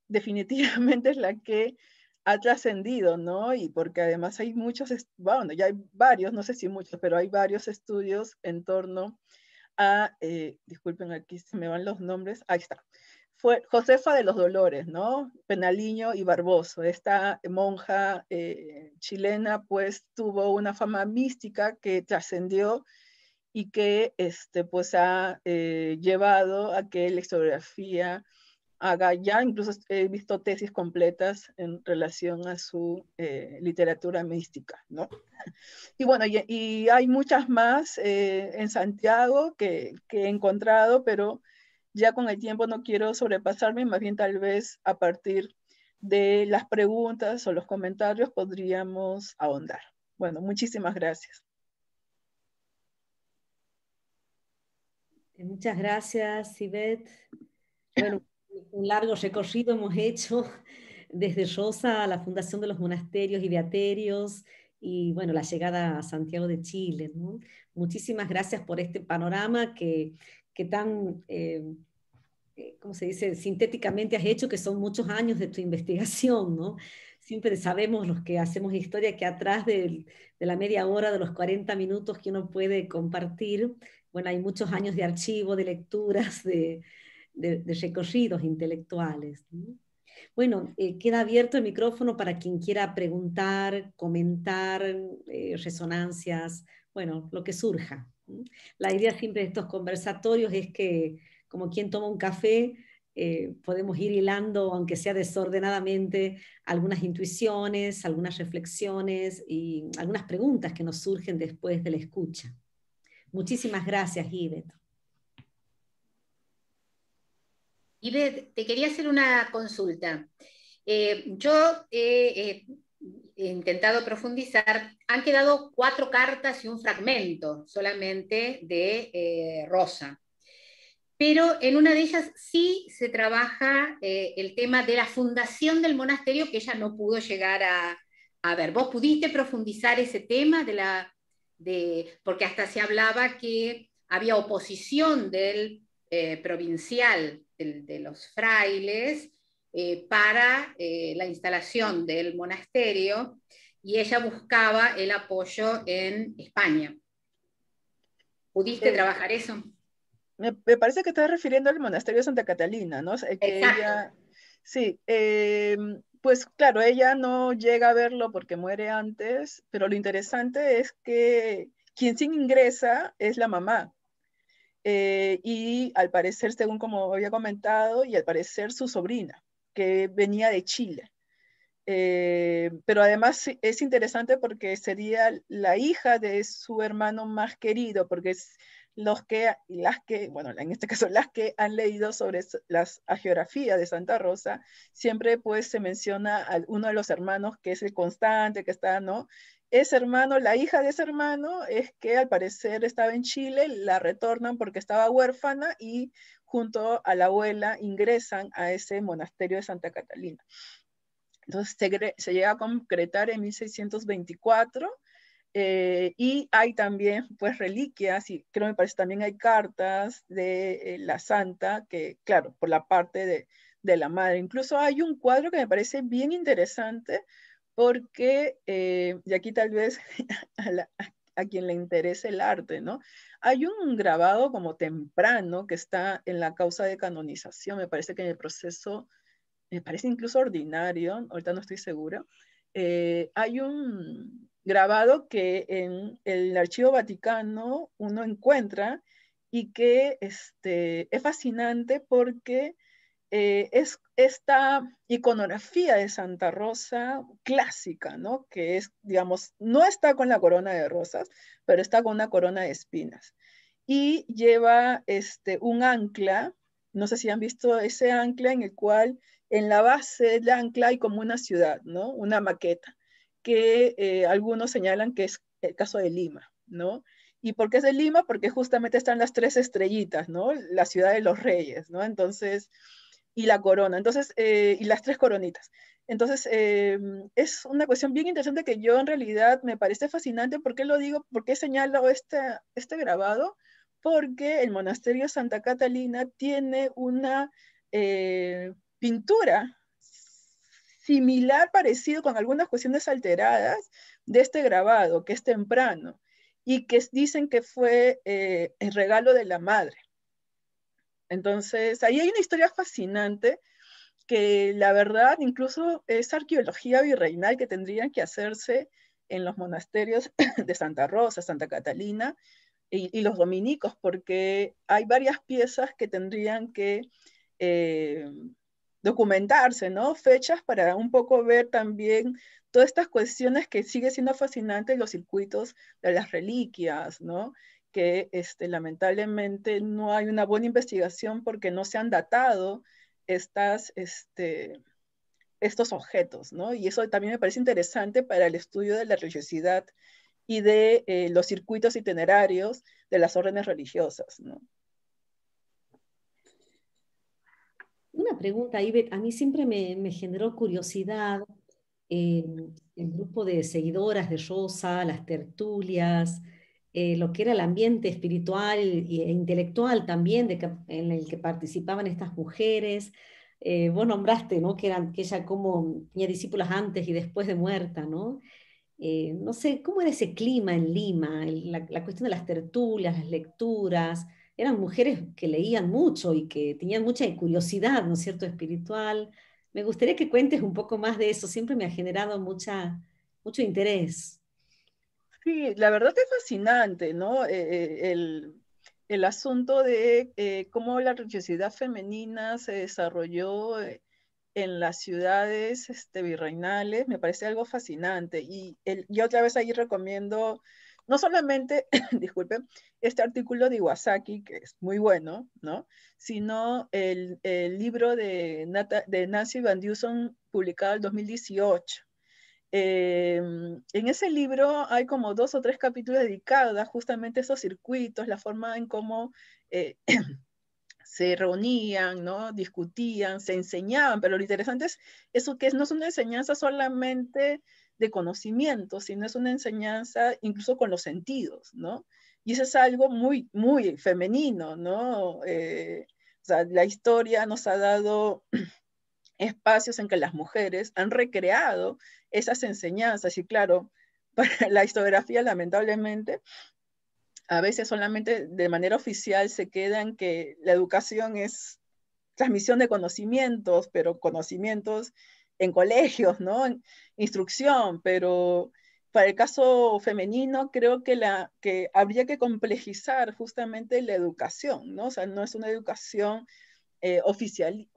definitivamente es la que ha trascendido, ¿no? Y porque además hay muchos, bueno, ya hay varios, no sé si muchos, pero hay varios estudios en torno a, disculpen, aquí se me van los nombres, ahí está. Fue Josefa de los Dolores, ¿no? Penaliño y Barboso. Esta monja chilena, pues, tuvo una fama mística que trascendió y que, pues, ha llevado a que la historiografía haga ya, incluso he visto tesis completas en relación a su literatura mística, ¿no? Y bueno, y hay muchas más en Santiago que he encontrado, pero ya con el tiempo no quiero sobrepasarme, más bien tal vez a partir de las preguntas o los comentarios podríamos ahondar. Bueno, muchísimas gracias.
Muchas gracias, Ivette. Bueno, un largo recorrido hemos hecho desde Rosa a la fundación de los monasterios y beaterios y bueno, la llegada a Santiago de Chile, ¿no? Muchísimas gracias por este panorama que tan, ¿cómo se dice?, sintéticamente has hecho, que son muchos años de tu investigación, ¿no? Siempre sabemos los que hacemos historia que atrás de la media hora, de los 40 minutos que uno puede compartir, bueno, hay muchos años de archivo, de lecturas, de recorridos intelectuales, ¿no? Bueno, queda abierto el micrófono para quien quiera preguntar, comentar, resonancias, bueno, lo que surja, ¿no? La idea siempre de estos conversatorios es que, como quien toma un café, podemos ir hilando, aunque sea desordenadamente, algunas intuiciones, algunas reflexiones y algunas preguntas que nos surgen después de la escucha. Muchísimas gracias, Ivette.
Ivette, te quería hacer una consulta. Yo he intentado profundizar, han quedado 4 cartas y un fragmento solamente de Rosa, pero en una de ellas sí se trabaja el tema de la fundación del monasterio que ella no pudo llegar a ver. ¿Vos pudiste profundizar ese tema porque hasta se hablaba que había oposición del provincial de los frailes para la instalación del monasterio y ella buscaba el apoyo en España? ¿Pudiste trabajar eso?
Me parece que estás refiriendo al monasterio de Santa Catalina, ¿no? Que ella, sí, pues claro, ella no llega a verlo porque muere antes, pero lo interesante es que quien sí ingresa es la mamá. Y al parecer, según como había comentado, y al parecer su sobrina, que venía de Chile. Pero además es interesante porque sería la hija de su hermano más querido, porque es bueno, en este caso las que han leído sobre las hagiografías de Santa Rosa, siempre pues se menciona a uno de los hermanos que es el constante, que está, ¿no? Ese hermano, la hija de ese hermano es que al parecer estaba en Chile, la retornan porque estaba huérfana y junto a la abuela ingresan a ese monasterio de Santa Catalina. Entonces se llega a concretar en 1624 y hay también pues reliquias y creo me parece también hay cartas de la santa que claro, por la parte de la madre. Incluso hay un cuadro que me parece bien interesante porque, y aquí tal vez a quien le interese el arte, ¿no? Hay un grabado como temprano que está en la causa de canonización, me parece que en el proceso me parece incluso ordinario, ahorita no estoy segura, hay un grabado que en el Archivo Vaticano uno encuentra y que es fascinante porque es esta iconografía de Santa Rosa clásica, ¿no? Que es, digamos, no está con la corona de rosas, pero está con una corona de espinas. Y lleva un ancla, no sé si han visto ese ancla en el cual en la base del ancla hay como una ciudad, ¿no? Una maqueta, que algunos señalan que es el caso de Lima, ¿no? ¿Y por qué es de Lima? Porque justamente están las tres estrellitas, ¿no? La ciudad de los reyes, ¿no? Entonces, y la corona, entonces, y las tres coronitas. Entonces, es una cuestión bien interesante que yo en realidad me parece fascinante. ¿Por qué lo digo? ¿Por qué señalo este grabado? Porque el monasterio de Santa Catalina tiene una pintura similar, parecido, con algunas cuestiones alteradas de este grabado, que es temprano, y que dicen que fue el regalo de la madre. Entonces, ahí hay una historia fascinante que la verdad incluso es arqueología virreinal que tendrían que hacerse en los monasterios de Santa Rosa, Santa Catalina y los dominicos, porque hay varias piezas que tendrían que documentarse, ¿no? Fechas para un poco ver también todas estas cuestiones que sigue siendo fascinante en los circuitos de las reliquias, ¿no? Que lamentablemente no hay una buena investigación porque no se han datado estos objetos, ¿no? Y eso también me parece interesante para el estudio de la religiosidad y de los circuitos itinerarios de las órdenes religiosas, ¿no?
Una pregunta, Ivette, a mí siempre me generó curiosidad el grupo de seguidoras de Rosa, las tertulias, lo que era el ambiente espiritual e intelectual también en el que participaban estas mujeres. Vos nombraste, ¿no? Que ella como tenía discípulas antes y después de muerta, ¿no? No sé, ¿cómo era ese clima en Lima? La cuestión de las tertulias, las lecturas. Eran mujeres que leían mucho y que tenían mucha curiosidad, ¿no es cierto?, espiritual. Me gustaría que cuentes un poco más de eso. Siempre me ha generado mucho interés.
Sí, la verdad es fascinante, ¿no? El asunto de cómo la religiosidad femenina se desarrolló en las ciudades virreinales, me parece algo fascinante. Y otra vez ahí recomiendo, no solamente, disculpen, este artículo de Iwasaki, que es muy bueno, ¿no? Sino el libro de Nancy Van Dusen, publicado en 2018. En ese libro hay como 2 o 3 capítulos dedicados a justamente esos circuitos, la forma en cómo se reunían, ¿no? Discutían, se enseñaban, pero lo interesante es eso que no es una enseñanza solamente de conocimiento, sino es una enseñanza incluso con los sentidos, ¿no? Y eso es algo muy, muy femenino, ¿no? O sea, la historia nos ha dado espacios en que las mujeres han recreado esas enseñanzas y claro, para la historiografía lamentablemente a veces solamente de manera oficial se queda en que la educación es transmisión de conocimientos, pero conocimientos en colegios, ¿no? En instrucción, pero para el caso femenino creo que habría que complejizar justamente la educación, ¿no? O sea, no es una educación oficial,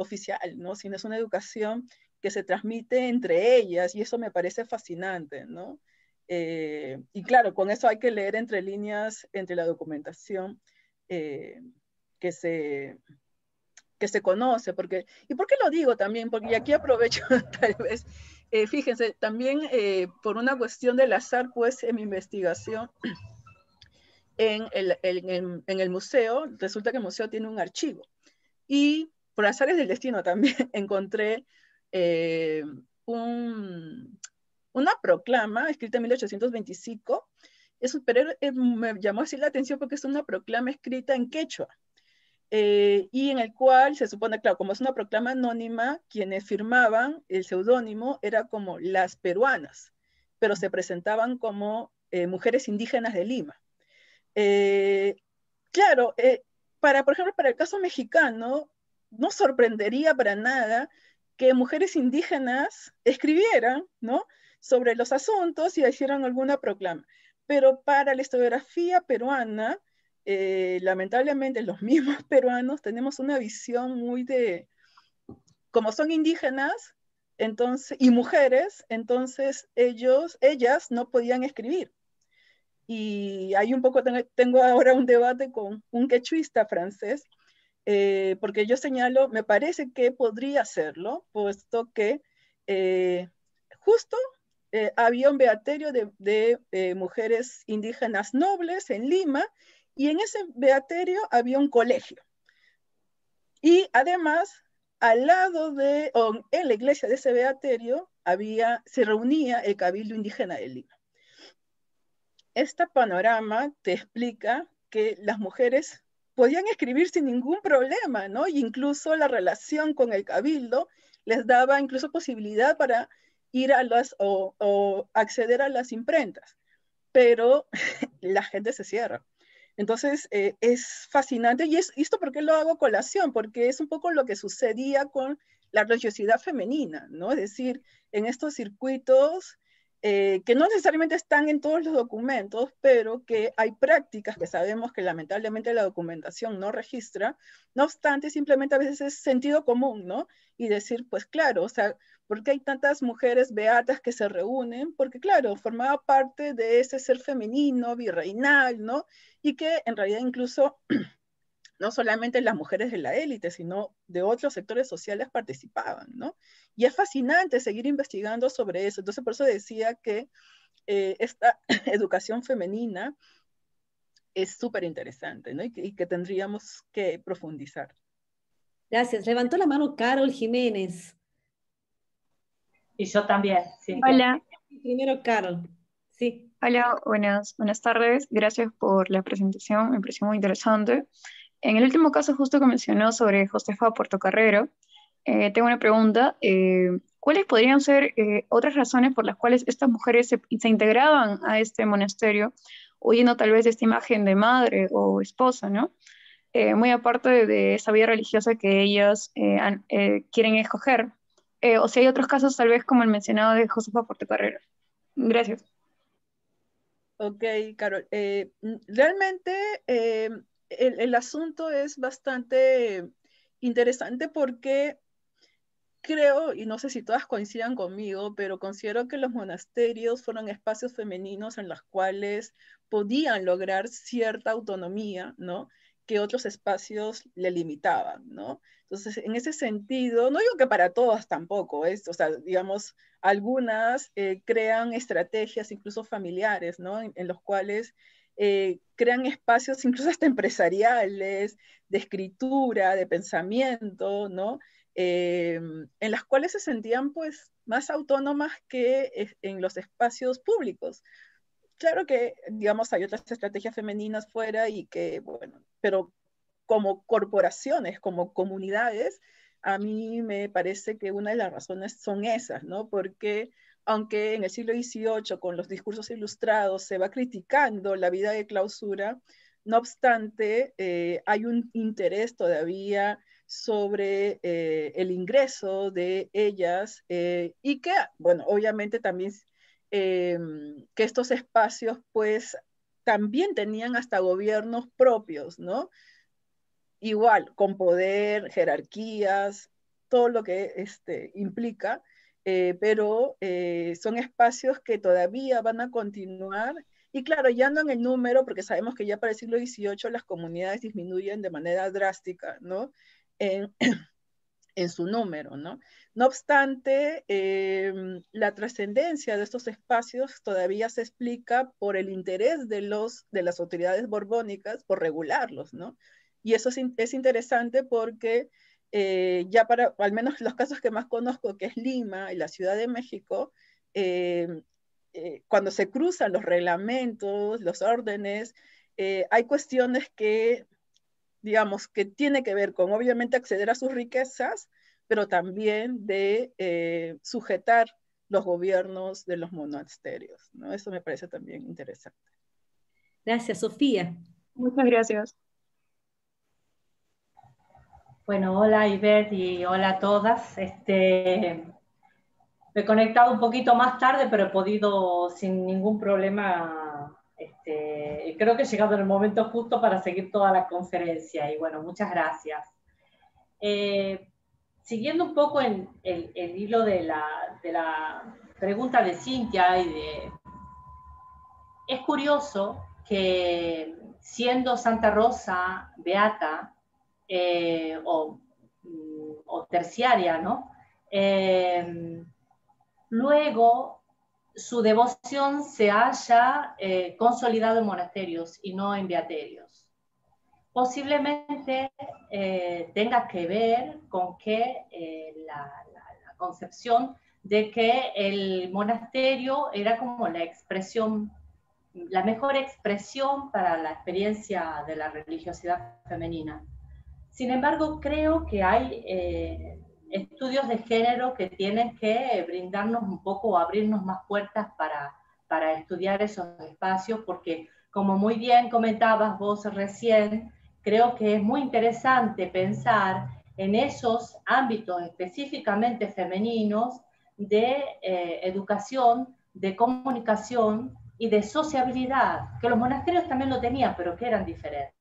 ¿no? Sino es una educación que se transmite entre ellas, y eso me parece fascinante, ¿no? Y claro, con eso hay que leer entre líneas, entre la documentación que se conoce, porque, ¿y por qué lo digo también? Porque aquí aprovecho tal vez, fíjense, también por una cuestión del azar, pues en mi investigación en el museo, resulta que el museo tiene un archivo, y por azares del destino también encontré eh, una proclama escrita en 1825, pero me llamó así la atención porque es una proclama escrita en quechua, y en el cual se supone, claro, como es una proclama anónima, quienes firmaban el seudónimo era como las peruanas, pero se presentaban como mujeres indígenas de Lima. Eh, claro, por ejemplo, para el caso mexicano, no sorprendería para nada que mujeres indígenas escribieran, ¿no?, sobre los asuntos y hicieran alguna proclama. Pero para la historiografía peruana, lamentablemente los mismos peruanos tenemos una visión muy de, como son indígenas, entonces, y mujeres, entonces ellas no podían escribir. Y hay un poco, tengo ahora un debate con un quechuista francés, porque yo señalo, me parece que podría hacerlo, puesto que justo había un beaterio de mujeres indígenas nobles en Lima, y en ese beaterio había un colegio. Y además, al lado o en la iglesia de ese beaterio, se reunía el Cabildo Indígena de Lima. Este panorama te explica que las mujeres podían escribir sin ningún problema, ¿no? Y incluso la relación con el cabildo les daba incluso posibilidad para ir o acceder a las imprentas, pero la gente se cierra. Entonces, es fascinante, y esto ¿por qué lo hago colación? Porque es un poco lo que sucedía con la religiosidad femenina, ¿no? Es decir, en estos circuitos que no necesariamente están en todos los documentos, pero que hay prácticas que sabemos que lamentablemente la documentación no registra, no obstante, simplemente a veces es sentido común, ¿no? Y decir, pues claro, o sea, ¿por qué hay tantas mujeres beatas que se reúnen? Porque claro, formaba parte de ese ser femenino, virreinal, ¿no? Y que en realidad incluso no solamente las mujeres de la élite, sino de otros sectores sociales participaban, ¿no? Y es fascinante seguir investigando sobre eso. Entonces, por eso decía que esta educación femenina es súper interesante, ¿no? Y que tendríamos que profundizar.
Gracias. Levantó la mano Carol Jiménez.
Y yo también, sí.
Hola.
Primero Carol. Sí.
Hola, buenas tardes. Gracias por la presentación, me pareció muy interesante. En el último caso justo que mencionó sobre Josefa Portocarrero, tengo una pregunta. ¿Cuáles podrían ser otras razones por las cuales estas mujeres se integraban a este monasterio, huyendo tal vez de esta imagen de madre o esposa, ¿no? Muy aparte de esa vida religiosa que ellas quieren escoger. O si hay otros casos tal vez como el mencionado de Josefa Portocarrero. Gracias.
Ok, Carol. Realmente el asunto es bastante interesante porque creo, y no sé si todas coincidan conmigo, pero considero que los monasterios fueron espacios femeninos en los cuales podían lograr cierta autonomía, ¿no?, que otros espacios le limitaban, ¿no? Entonces, en ese sentido, no digo que para todas tampoco, o sea, digamos, algunas crean estrategias incluso familiares, ¿no?, en los cuales crean espacios incluso hasta empresariales, de escritura, de pensamiento, ¿no?, en las cuales se sentían pues más autónomas que en los espacios públicos. Claro que, digamos, hay otras estrategias femeninas fuera y que, bueno, pero como corporaciones, como comunidades, a mí me parece que una de las razones son esas, ¿no? Porque aunque en el siglo XVIII con los discursos ilustrados se va criticando la vida de clausura, no obstante, hay un interés todavía sobre el ingreso de ellas y que, bueno, obviamente también que estos espacios pues también tenían hasta gobiernos propios, ¿no? Igual, con poder, jerarquías, todo lo que implica, pero son espacios que todavía van a continuar. Y claro, ya no en el número, porque sabemos que ya para el siglo XVIII las comunidades disminuyen de manera drástica, ¿no? En su número, ¿no? No obstante, la trascendencia de estos espacios todavía se explica por el interés de las autoridades borbónicas por regularlos, ¿no? Y eso es interesante porque ya para, al menos los casos que más conozco, que es Lima y la Ciudad de México, cuando se cruzan los reglamentos, los órdenes, hay cuestiones que, digamos, que tiene que ver con obviamente acceder a sus riquezas, pero también de sujetar los gobiernos de los monasterios, ¿no? Eso me parece también interesante.
Gracias, Sofía.
Muchas gracias.
Bueno, hola Ivette y hola a todas. Me he conectado un poquito más tarde, pero he podido sin ningún problema. Creo que he llegado en el momento justo para seguir toda la conferencia y bueno, muchas gracias. Siguiendo un poco en el hilo de la pregunta de Cintia, es curioso que siendo Santa Rosa beata o terciaria, ¿no? Luego su devoción se haya consolidado en monasterios y no en beaterios. Posiblemente tenga que ver con que la concepción de que el monasterio era como la expresión, la mejor expresión para la experiencia de la religiosidad femenina. Sin embargo, creo que hay estudios de género que tienen que brindarnos un poco o abrirnos más puertas para estudiar esos espacios, porque como muy bien comentabas vos recién, creo que es muy interesante pensar en esos ámbitos específicamente femeninos de educación, de comunicación y de sociabilidad, que los monasterios también lo tenían, pero que eran diferentes,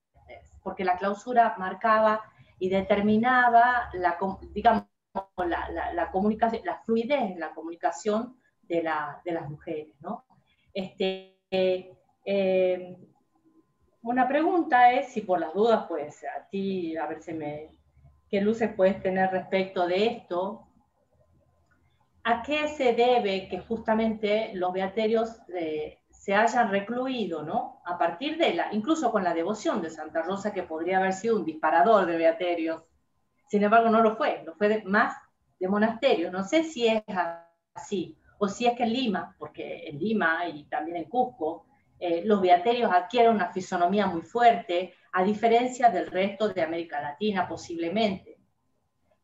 porque la clausura marcaba y determinaba digamos, la comunicación, la fluidez en la comunicación de las mujeres, ¿no? Una pregunta es, si por las dudas, pues a ti, a ver qué luces puedes tener respecto de esto. ¿A qué se debe que justamente los beaterios se hayan recluido, ¿no? A partir incluso con la devoción de Santa Rosa, que podría haber sido un disparador de beaterios. Sin embargo, no lo fue más de monasterios. No sé si es así, o si es que en Lima, porque en Lima y también en Cusco, los beaterios adquieren una fisonomía muy fuerte, a diferencia del resto de América Latina, posiblemente.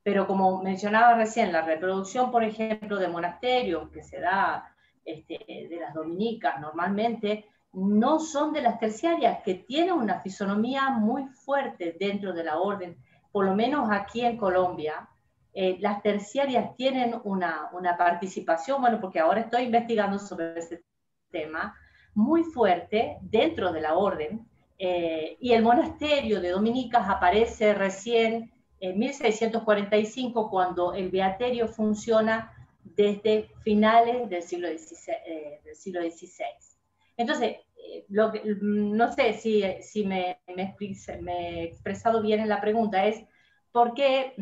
Pero como mencionaba recién, la reproducción, por ejemplo, de monasterios que se da de las dominicas normalmente, no son de las terciarias, que tienen una fisonomía muy fuerte dentro de la orden. Por lo menos aquí en Colombia, las terciarias tienen una participación, bueno, porque ahora estoy investigando sobre ese tema, muy fuerte dentro de la orden, y el monasterio de dominicas aparece recién en 1645, cuando el beaterio funciona desde finales del siglo XVI. Entonces, no sé si me he expresado bien en la pregunta, es ¿por qué?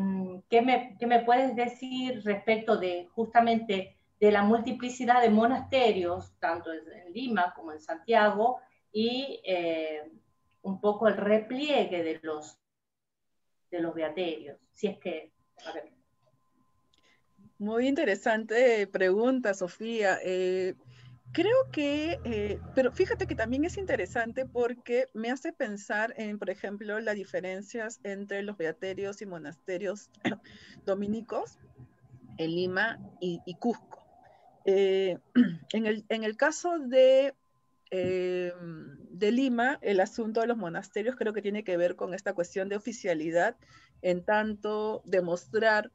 ¿Qué me puedes decir respecto de justamente de la multiplicidad de monasterios, tanto en Lima como en Santiago, y un poco el repliegue de los beaterios? Si es que, a ver.
Muy interesante pregunta, Sofía. Creo que, pero fíjate que también es interesante porque me hace pensar en, por ejemplo, las diferencias entre los beaterios y monasterios dominicos en Lima y Cusco. En el caso de Lima, el asunto de los monasterios creo que tiene que ver con esta cuestión de oficialidad, en tanto demostrar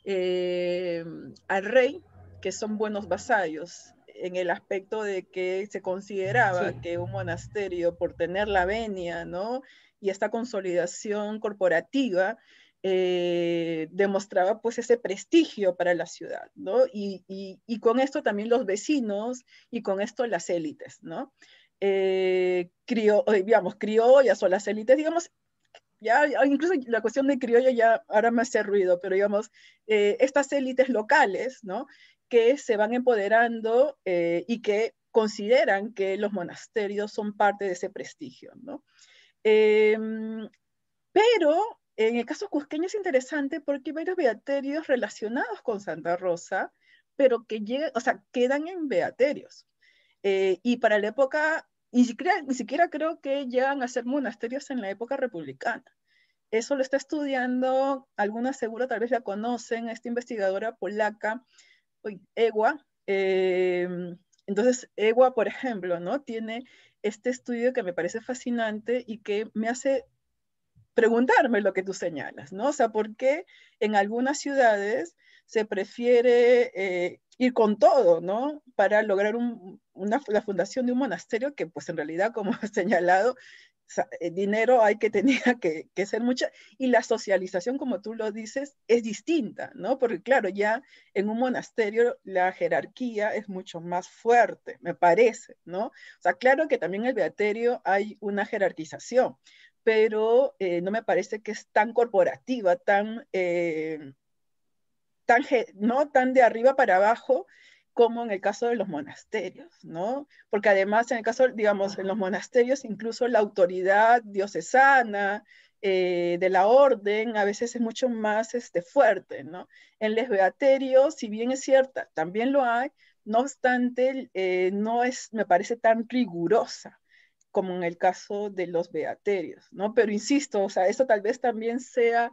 al rey que son buenos vasallos, en el aspecto de que se consideraba que un monasterio, por tener la venia, ¿no? Y esta consolidación corporativa, demostraba pues ese prestigio para la ciudad, ¿no? Y con esto también los vecinos y con esto las élites, ¿no? Criollas o las élites, digamos, ya incluso la cuestión de criolla ya ahora me hace ruido, pero digamos, estas élites locales, ¿no? Que se van empoderando y que consideran que los monasterios son parte de ese prestigio, ¿no? Pero en el caso cusqueño es interesante porque hay varios beaterios relacionados con Santa Rosa, pero que llegan, o sea, quedan en beaterios. Y para la época, ni siquiera creo que llegan a ser monasterios en la época republicana. Eso lo está estudiando, algunas seguro tal vez la conocen, esta investigadora polaca, Ewa. Entonces, Ewa, por ejemplo, ¿no? Tiene este estudio que me parece fascinante y que me hace preguntarme lo que tú señalas, ¿no? O sea, ¿por qué en algunas ciudades se prefiere ir con todo, ¿no? Para lograr la fundación de un monasterio que, pues en realidad, como he señalado, o sea, dinero hay que tener que ser mucha, y la socialización, como tú lo dices, es distinta, ¿no? Porque claro, ya en un monasterio la jerarquía es mucho más fuerte, me parece, ¿no? O sea, claro que también en el beaterio hay una jerarquización, pero no me parece que es tan corporativa, no tan de arriba para abajo como en el caso de los monasterios, ¿no? Porque además en el caso, digamos, en los monasterios incluso la autoridad diocesana de la orden a veces es mucho más fuerte, ¿no? En los beaterios, si bien es cierta, también lo hay, no obstante, no es, me parece, tan rigurosa como en el caso de los beaterios, ¿no? Pero insisto, o sea, esto tal vez también sea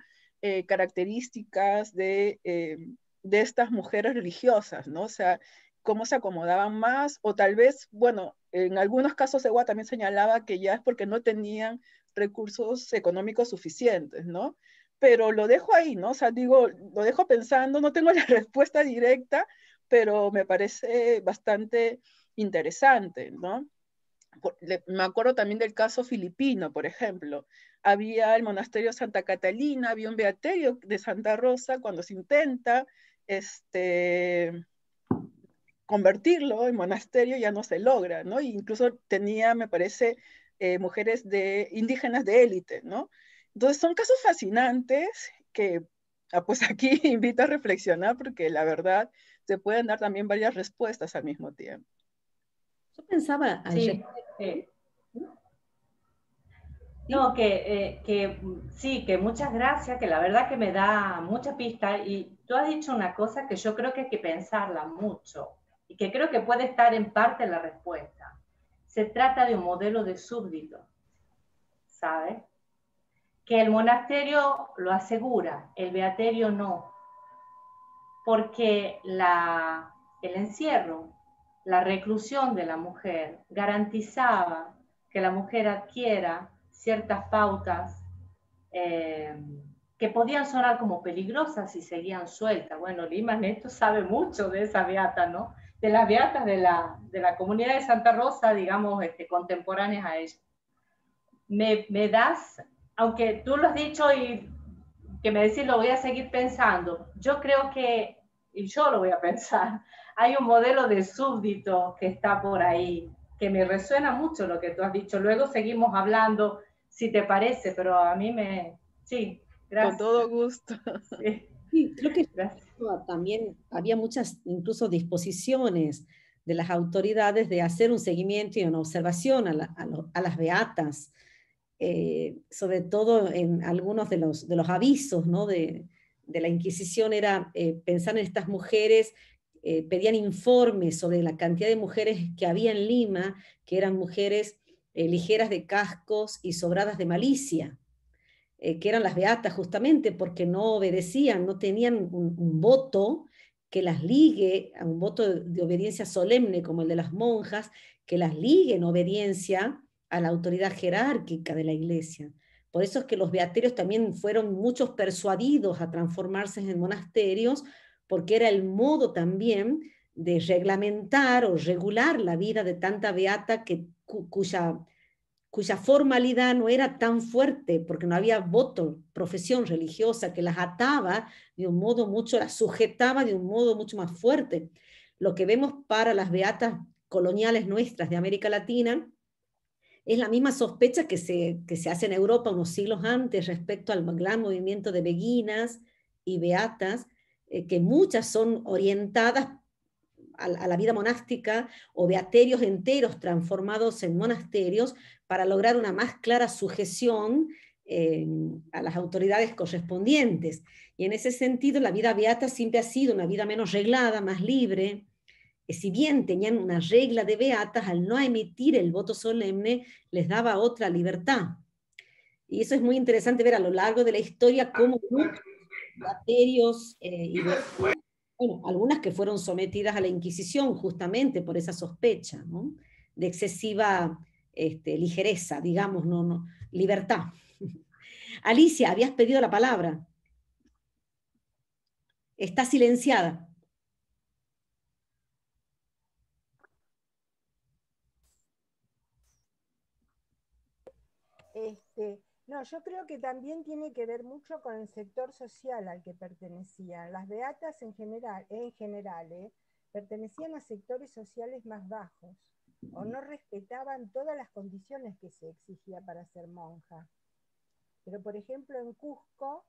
características de estas mujeres religiosas, ¿no? O sea, cómo se acomodaban más, o tal vez, bueno, en algunos casos Ewa también señalaba que ya es porque no tenían recursos económicos suficientes, ¿no? Pero lo dejo ahí, ¿no? O sea, digo, lo dejo pensando, no tengo la respuesta directa, pero me parece bastante interesante, ¿no? Me acuerdo también del caso filipino, por ejemplo. Había el monasterio Santa Catalina, había un beaterio de Santa Rosa, cuando se intenta convertirlo en monasterio ya no se logra, ¿no? E incluso tenía, me parece, mujeres indígenas de élite, ¿no? Entonces son casos fascinantes que pues aquí invito a reflexionar porque la verdad se pueden dar también varias respuestas al mismo tiempo.
Yo pensaba
sí, no, sí, que muchas gracias, que la verdad que me da mucha pista, y tú has dicho una cosa que yo creo que hay que pensarla mucho y que creo que puede estar en parte la respuesta. Se trata de un modelo de súbdito, ¿sabes? Que el monasterio lo asegura, el beaterio no, porque el encierro, la reclusión de la mujer garantizaba que la mujer adquiera ciertas pautas que podían sonar como peligrosas si seguían sueltas. Bueno, Lima Neto sabe mucho de esa beata, ¿no? De las beatas de la comunidad de Santa Rosa, digamos, contemporáneas a ella. Me das, aunque tú lo has dicho y que me decís lo voy a seguir pensando, yo creo que, y yo lo voy a pensar, hay un modelo de súbdito que está por ahí, que me resuena mucho lo que tú has dicho. Luego seguimos hablando, si te parece, pero a mí sí, gracias.
Con todo gusto.
Sí, sí, creo que también había muchas, incluso disposiciones de las autoridades de hacer un seguimiento y una observación a las beatas, sobre todo en algunos de los avisos, ¿no? de la Inquisición era pensar en estas mujeres, pedían informes sobre la cantidad de mujeres que había en Lima, que eran mujeres ligeras de cascos y sobradas de malicia, que eran las beatas justamente porque no obedecían, no tenían un voto que las ligue a un voto de obediencia solemne como el de las monjas, que las ligue en obediencia a la autoridad jerárquica de la iglesia. Por eso es que los beaterios también fueron muchos persuadidos a transformarse en monasterios, porque era el modo también de reglamentar o regular la vida de tanta beata cuya cuya formalidad no era tan fuerte, porque no había voto, profesión religiosa que las ataba de un modo mucho, las sujetaba de un modo mucho más fuerte. Lo que vemos para las beatas coloniales nuestras de América Latina es la misma sospecha que se hace en Europa unos siglos antes respecto al gran movimiento de beguinas y beatas, que muchas son orientadas a la vida monástica o beaterios enteros transformados en monasterios para lograr una más clara sujeción a las autoridades correspondientes. Y en ese sentido, la vida beata siempre ha sido una vida menos reglada, más libre. Si bien tenían una regla de beatas, al no emitir el voto solemne, les daba otra libertad. Y eso es muy interesante ver a lo largo de la historia cómo muchos beaterios y bueno, algunas que fueron sometidas a la Inquisición justamente por esa sospecha, ¿no? De excesiva ligereza, digamos, no, libertad. Alicia, habías pedido la palabra. Está silenciada.
No, yo creo que también tiene que ver mucho con el sector social al que pertenecían. Las beatas en general, pertenecían a sectores sociales más bajos o no respetaban todas las condiciones que se exigía para ser monja. Pero, por ejemplo, en Cusco,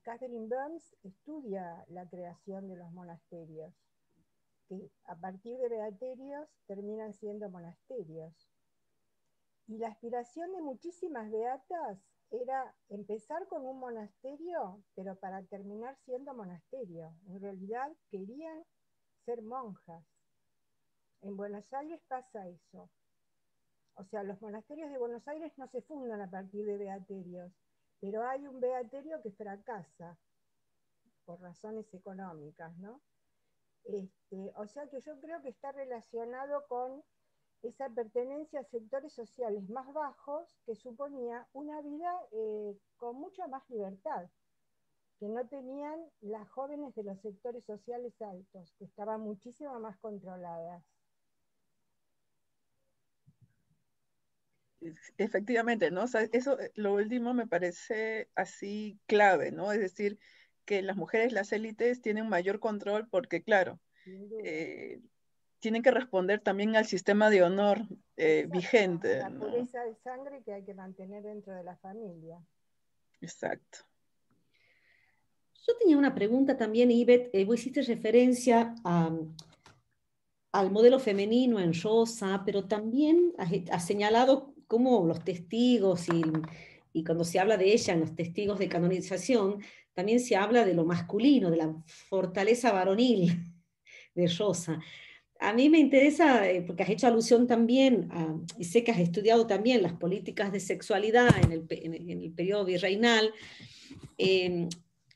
Catherine Burns estudia la creación de los monasterios, que a partir de beaterios terminan siendo monasterios. Y la aspiración de muchísimas beatas era empezar con un monasterio, pero para terminar siendo monasterio. En realidad querían ser monjas. En Buenos Aires pasa eso. O sea, los monasterios de Buenos Aires no se fundan a partir de beaterios, pero hay un beaterio que fracasa por razones económicas, ¿no? O sea que yo creo que está relacionado con esa pertenencia a sectores sociales más bajos que suponía una vida con mucha más libertad, que no tenían las jóvenes de los sectores sociales altos, que estaban muchísimo más controladas.
Efectivamente, ¿no? O sea, eso, lo último me parece así clave, ¿no? Es decir, que las mujeres, las élites, tienen mayor control porque, claro, tienen que responder también al sistema de honor vigente.
La
¿no?
pureza de sangre que hay que mantener dentro de la familia.
Exacto.
Yo tenía una pregunta también, Ivette. Vos hiciste referencia al modelo femenino en Rosa, pero también has señalado cómo los testigos y cuando se habla de ella en los testigos de canonización, también se habla de lo masculino, de la fortaleza varonil de Rosa. A mí me interesa, porque has hecho alusión también, y sé que has estudiado también las políticas de sexualidad en el periodo virreinal.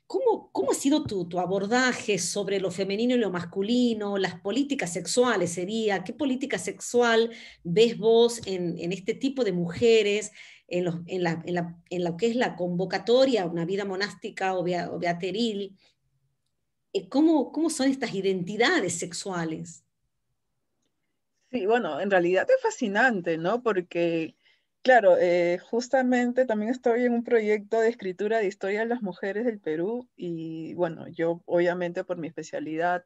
¿Cómo ha sido tu abordaje sobre lo femenino y lo masculino, las políticas sexuales sería? ¿Qué política sexual ves vos en este tipo de mujeres, en lo que es la convocatoria a una vida monástica o beateril? ¿Cómo son estas identidades sexuales?
Sí, bueno, en realidad es fascinante, ¿no? Porque, claro, justamente también estoy en un proyecto de escritura de historia de las mujeres del Perú y, bueno, yo obviamente por mi especialidad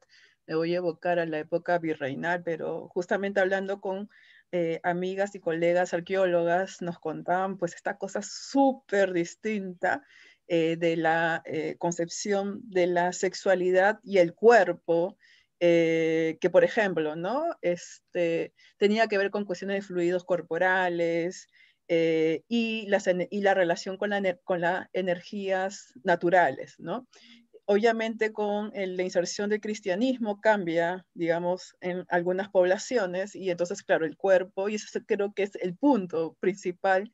me voy a evocar a la época virreinal, pero justamente hablando con amigas y colegas arqueólogas nos contaban pues esta cosa súper distinta de la concepción de la sexualidad y el cuerpo que por ejemplo, ¿no? Tenía que ver con cuestiones de fluidos corporales y la relación con las energías naturales, ¿no? Obviamente con la inserción del cristianismo cambia, digamos, en algunas poblaciones y entonces, claro, el cuerpo, y eso creo que es el punto principal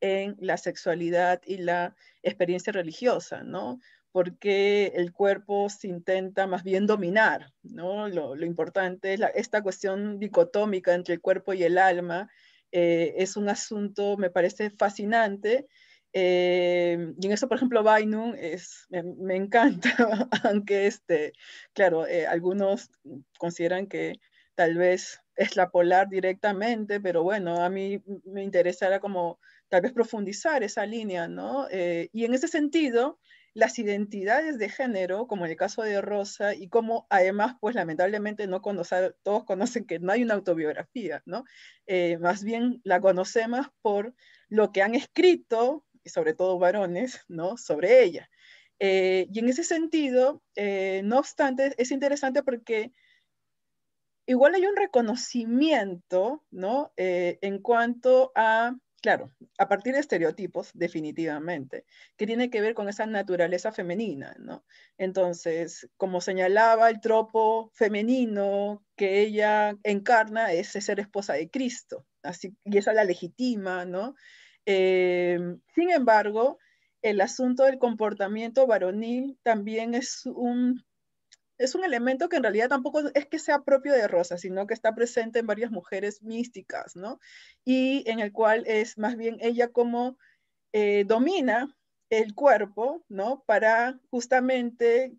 en la sexualidad y la experiencia religiosa, ¿no? Porque el cuerpo se intenta más bien dominar, ¿no? Lo importante es esta cuestión dicotómica entre el cuerpo y el alma, es un asunto, me parece fascinante, y en eso, por ejemplo, Beinum me encanta, aunque, claro, algunos consideran que tal vez extrapolar directamente, pero bueno, a mí me interesará como tal vez profundizar esa línea, ¿no? Y en ese sentido, las identidades de género, como en el caso de Rosa, y como además, pues lamentablemente todos conocen que no hay una autobiografía, ¿no? Más bien la conocemos por lo que han escrito, y sobre todo varones, ¿no? Sobre ella. Y en ese sentido, no obstante, es interesante porque igual hay un reconocimiento, ¿no? En cuanto a, claro, a partir de estereotipos, definitivamente, que tiene que ver con esa naturaleza femenina, ¿no? Entonces, como señalaba, el tropo femenino que ella encarna es ser esposa de Cristo, así, y esa la legitima, ¿no? Sin embargo, el asunto del comportamiento varonil también es un elemento que en realidad tampoco es que sea propio de Rosa, sino que está presente en varias mujeres místicas, ¿no? Y en el cual es más bien ella como domina el cuerpo, ¿no? Para justamente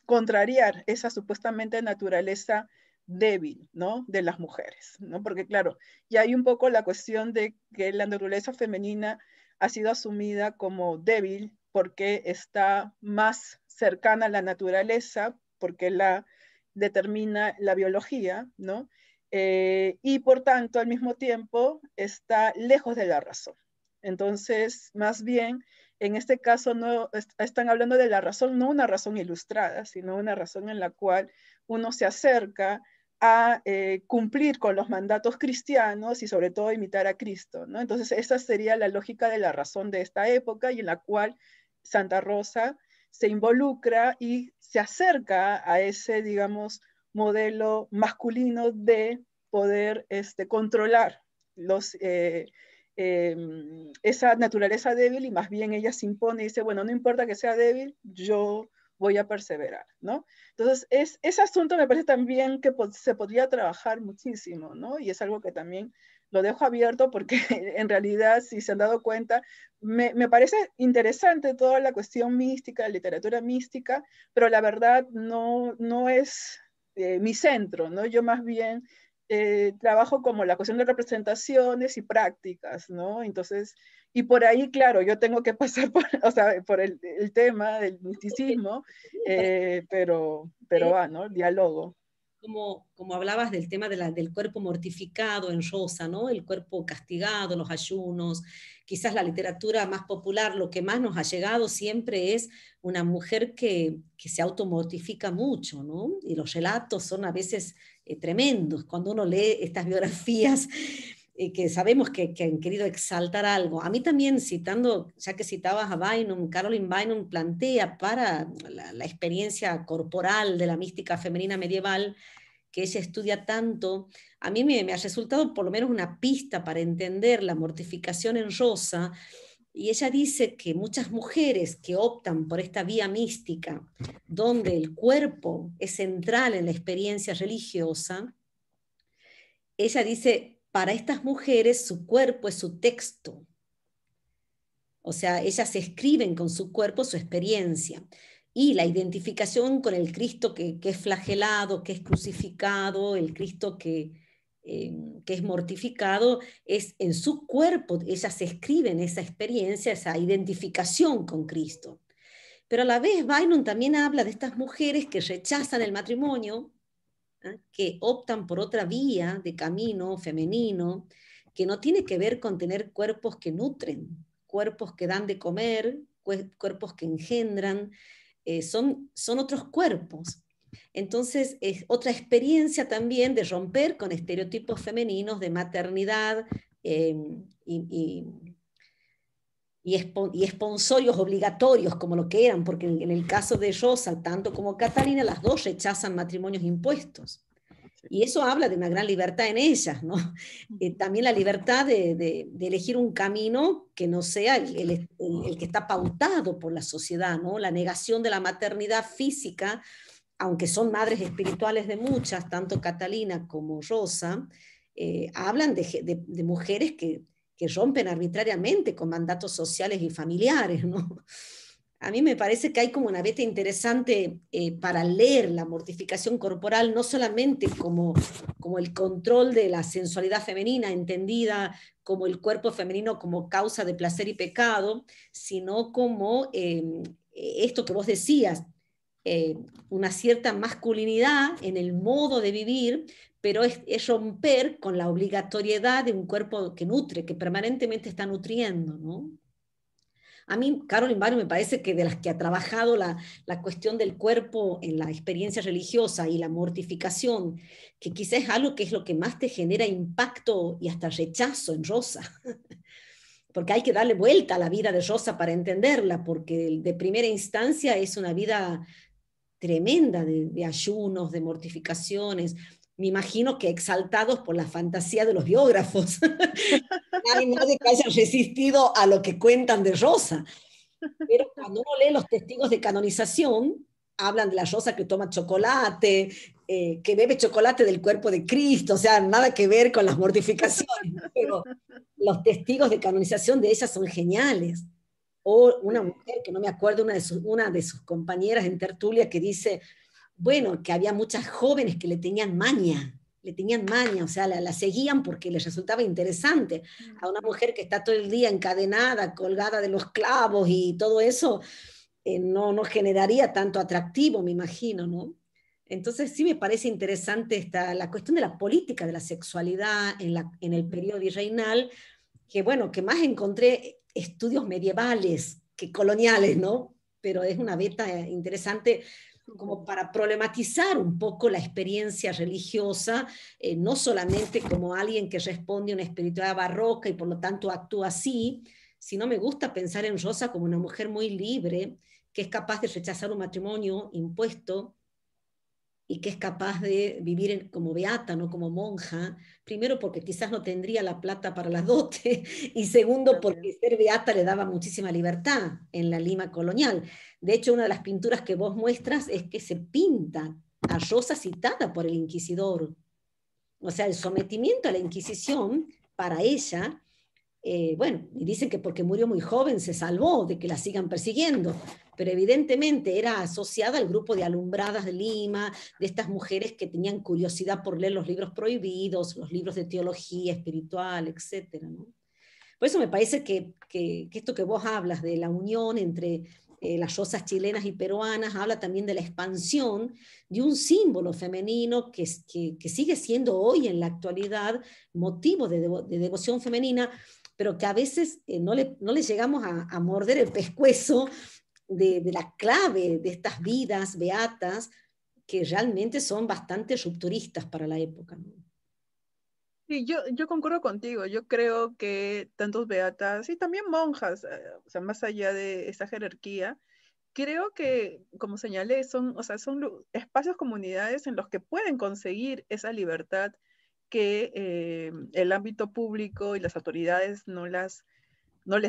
contrariar esa supuestamente naturaleza débil, ¿no? De las mujeres, ¿no? Porque claro, ya hay un poco la cuestión de que la naturaleza femenina ha sido asumida como débil porque está más cercana a la naturaleza, porque la determina la biología, ¿no? Y por tanto, al mismo tiempo, está lejos de la razón. Entonces, más bien, en este caso no están hablando de la razón, no una razón ilustrada, sino una razón en la cual uno se acerca a cumplir con los mandatos cristianos y sobre todo imitar a Cristo, ¿no? Entonces esa sería la lógica de la razón de esta época y en la cual Santa Rosa se involucra y se acerca a ese, digamos, modelo masculino de poder controlar esa naturaleza débil y más bien ella se impone y dice, bueno, no importa que sea débil, yo voy a perseverar, ¿no? Entonces, ese asunto me parece también que se podría trabajar muchísimo, ¿no? Y es algo que también lo dejo abierto porque en realidad, si se han dado cuenta, me parece interesante toda la cuestión mística, la literatura mística, pero la verdad no es mi centro, ¿no? Yo más bien trabajo como la cuestión de representaciones y prácticas, ¿no? Entonces, y por ahí, claro, yo tengo que pasar por, o sea, por el tema del misticismo, pero va, ¿no? El diálogo.
Como hablabas del tema del cuerpo mortificado en Rosa, ¿no? El cuerpo castigado, los ayunos, quizás la literatura más popular, lo que más nos ha llegado siempre es una mujer que se automortifica mucho, ¿no? Y los relatos son a veces tremendos. Cuando uno lee estas biografías que sabemos que han querido exaltar algo. A mí también, citando, ya que citabas a Bynum, Caroline Bynum plantea para la experiencia corporal de la mística femenina medieval, que ella estudia tanto, a mí me ha resultado por lo menos una pista para entender la mortificación en Rosa, y ella dice que muchas mujeres que optan por esta vía mística, donde el cuerpo es central en la experiencia religiosa, ella dice, para estas mujeres su cuerpo es su texto. O sea, ellas escriben con su cuerpo su experiencia. Y la identificación con el Cristo que es flagelado, que es crucificado, el Cristo que es mortificado, es en su cuerpo, ellas escriben esa experiencia, esa identificación con Cristo. Pero a la vez Bynum también habla de estas mujeres que rechazan el matrimonio, que optan por otra vía de camino femenino, que no tiene que ver con tener cuerpos que nutren, cuerpos que dan de comer, cuerpos que engendran, son otros cuerpos. Entonces es otra experiencia también de romper con estereotipos femeninos de maternidad y esponsorios obligatorios como lo que eran, porque en el caso de Rosa, tanto como Catalina, las dos rechazan matrimonios impuestos. Y eso habla de una gran libertad en ellas, ¿no? También la libertad de elegir un camino que no sea el que está pautado por la sociedad, ¿no? La negación de la maternidad física, aunque son madres espirituales de muchas, tanto Catalina como Rosa, hablan de mujeres que rompen arbitrariamente con mandatos sociales y familiares, ¿no? A mí me parece que hay como una beta interesante para leer la mortificación corporal, no solamente como el control de la sensualidad femenina, entendida como el cuerpo femenino como causa de placer y pecado, sino como esto que vos decías, una cierta masculinidad en el modo de vivir, pero es romper con la obligatoriedad de un cuerpo que nutre, que permanentemente está nutriendo, ¿no? A mí, Carolyn Barrio me parece que de las que ha trabajado la cuestión del cuerpo en la experiencia religiosa y la mortificación, que quizás es algo que es lo que más te genera impacto y hasta rechazo en Rosa, porque hay que darle vuelta a la vida de Rosa para entenderla, porque de primera instancia es una vida tremenda de ayunos, de mortificaciones, me imagino que exaltados por la fantasía de los biógrafos. No hay nadie que haya resistido a lo que cuentan de Rosa. Pero cuando uno lee los testigos de canonización, hablan de la Rosa que toma chocolate, que bebe chocolate del cuerpo de Cristo, o sea, nada que ver con las mortificaciones, ¿no? Pero los testigos de canonización de ella son geniales. O una mujer, que no me acuerdo, una de sus compañeras en tertulia que dice, bueno, que había muchas jóvenes que le tenían maña, o sea, la seguían porque les resultaba interesante. A una mujer que está todo el día encadenada, colgada de los clavos y todo eso, no generaría tanto atractivo, me imagino, ¿no? Entonces sí me parece interesante la cuestión de la política de la sexualidad en el periodo virreinal, que bueno, que más encontré estudios medievales que coloniales, ¿no? Pero es una beta interesante como para problematizar un poco la experiencia religiosa, no solamente como alguien que responde a una espiritualidad barroca y por lo tanto actúa así, sino me gusta pensar en Rosa como una mujer muy libre, que es capaz de rechazar un matrimonio impuesto y que es capaz de vivir como beata, no como monja, primero porque quizás no tendría la plata para las dotes, y segundo porque ser beata le daba muchísima libertad en la Lima colonial. De hecho, una de las pinturas que vos muestras es que se pinta a Rosa citada por el inquisidor. O sea, el sometimiento a la Inquisición para ella, bueno, y dicen que porque murió muy joven se salvó de que la sigan persiguiendo, pero evidentemente era asociada al grupo de alumbradas de Lima, de estas mujeres que tenían curiosidad por leer los libros prohibidos, los libros de teología espiritual, etc., ¿no? Por eso me parece que esto que vos hablas de la unión entre las Rosas chilenas y peruanas, habla también de la expansión de un símbolo femenino que sigue siendo hoy en la actualidad motivo de devoción femenina, pero que a veces no le llegamos a morder el pescuezo de la clave de estas vidas beatas que realmente son bastante rupturistas para la época, ¿no?
Sí, yo concuerdo contigo. Yo creo que tantos beatas y también monjas, o sea, más allá de esa jerarquía, creo que, como señalé, o sea, son espacios, comunidades en los que pueden conseguir esa libertad que el ámbito público y las autoridades no les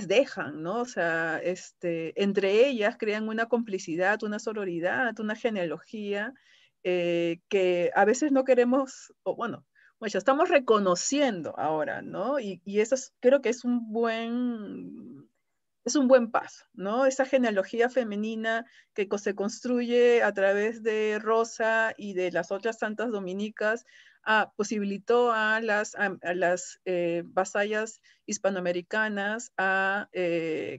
dejan, ¿no? O sea, entre ellas crean una complicidad, una sororidad, una genealogía que a veces no queremos, o bueno, estamos reconociendo ahora, ¿no? Y eso creo que es un buen paso, ¿no? Esa genealogía femenina que se construye a través de Rosa y de las otras santas dominicas, posibilitó a las vasallas hispanoamericanas a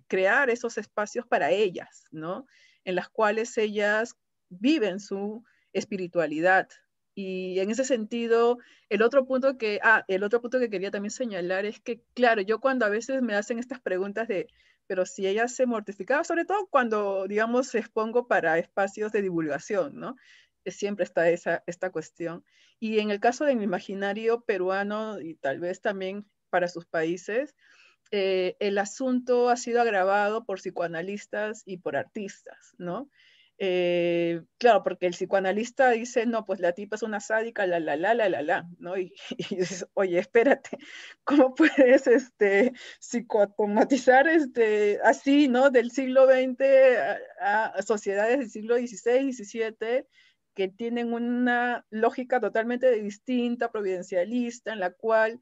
crear esos espacios para ellas, ¿no? En las cuales ellas viven su espiritualidad. Y en ese sentido, el otro punto que quería también señalar es que, claro, yo cuando a veces me hacen estas preguntas pero si ella se mortificaba, sobre todo cuando, digamos, expongo para espacios de divulgación, ¿no? Siempre está esta cuestión. Y en el caso del imaginario peruano, y tal vez también para sus países, el asunto ha sido agravado por psicoanalistas y por artistas, ¿no? Claro, porque el psicoanalista dice, no, pues la tipa es una sádica, ¿no? Y dices, oye, espérate, ¿cómo puedes psicoatomatizar así, ¿no? Del siglo XX a sociedades del siglo XVI, XVII, que tienen una lógica totalmente distinta, providencialista, en la cual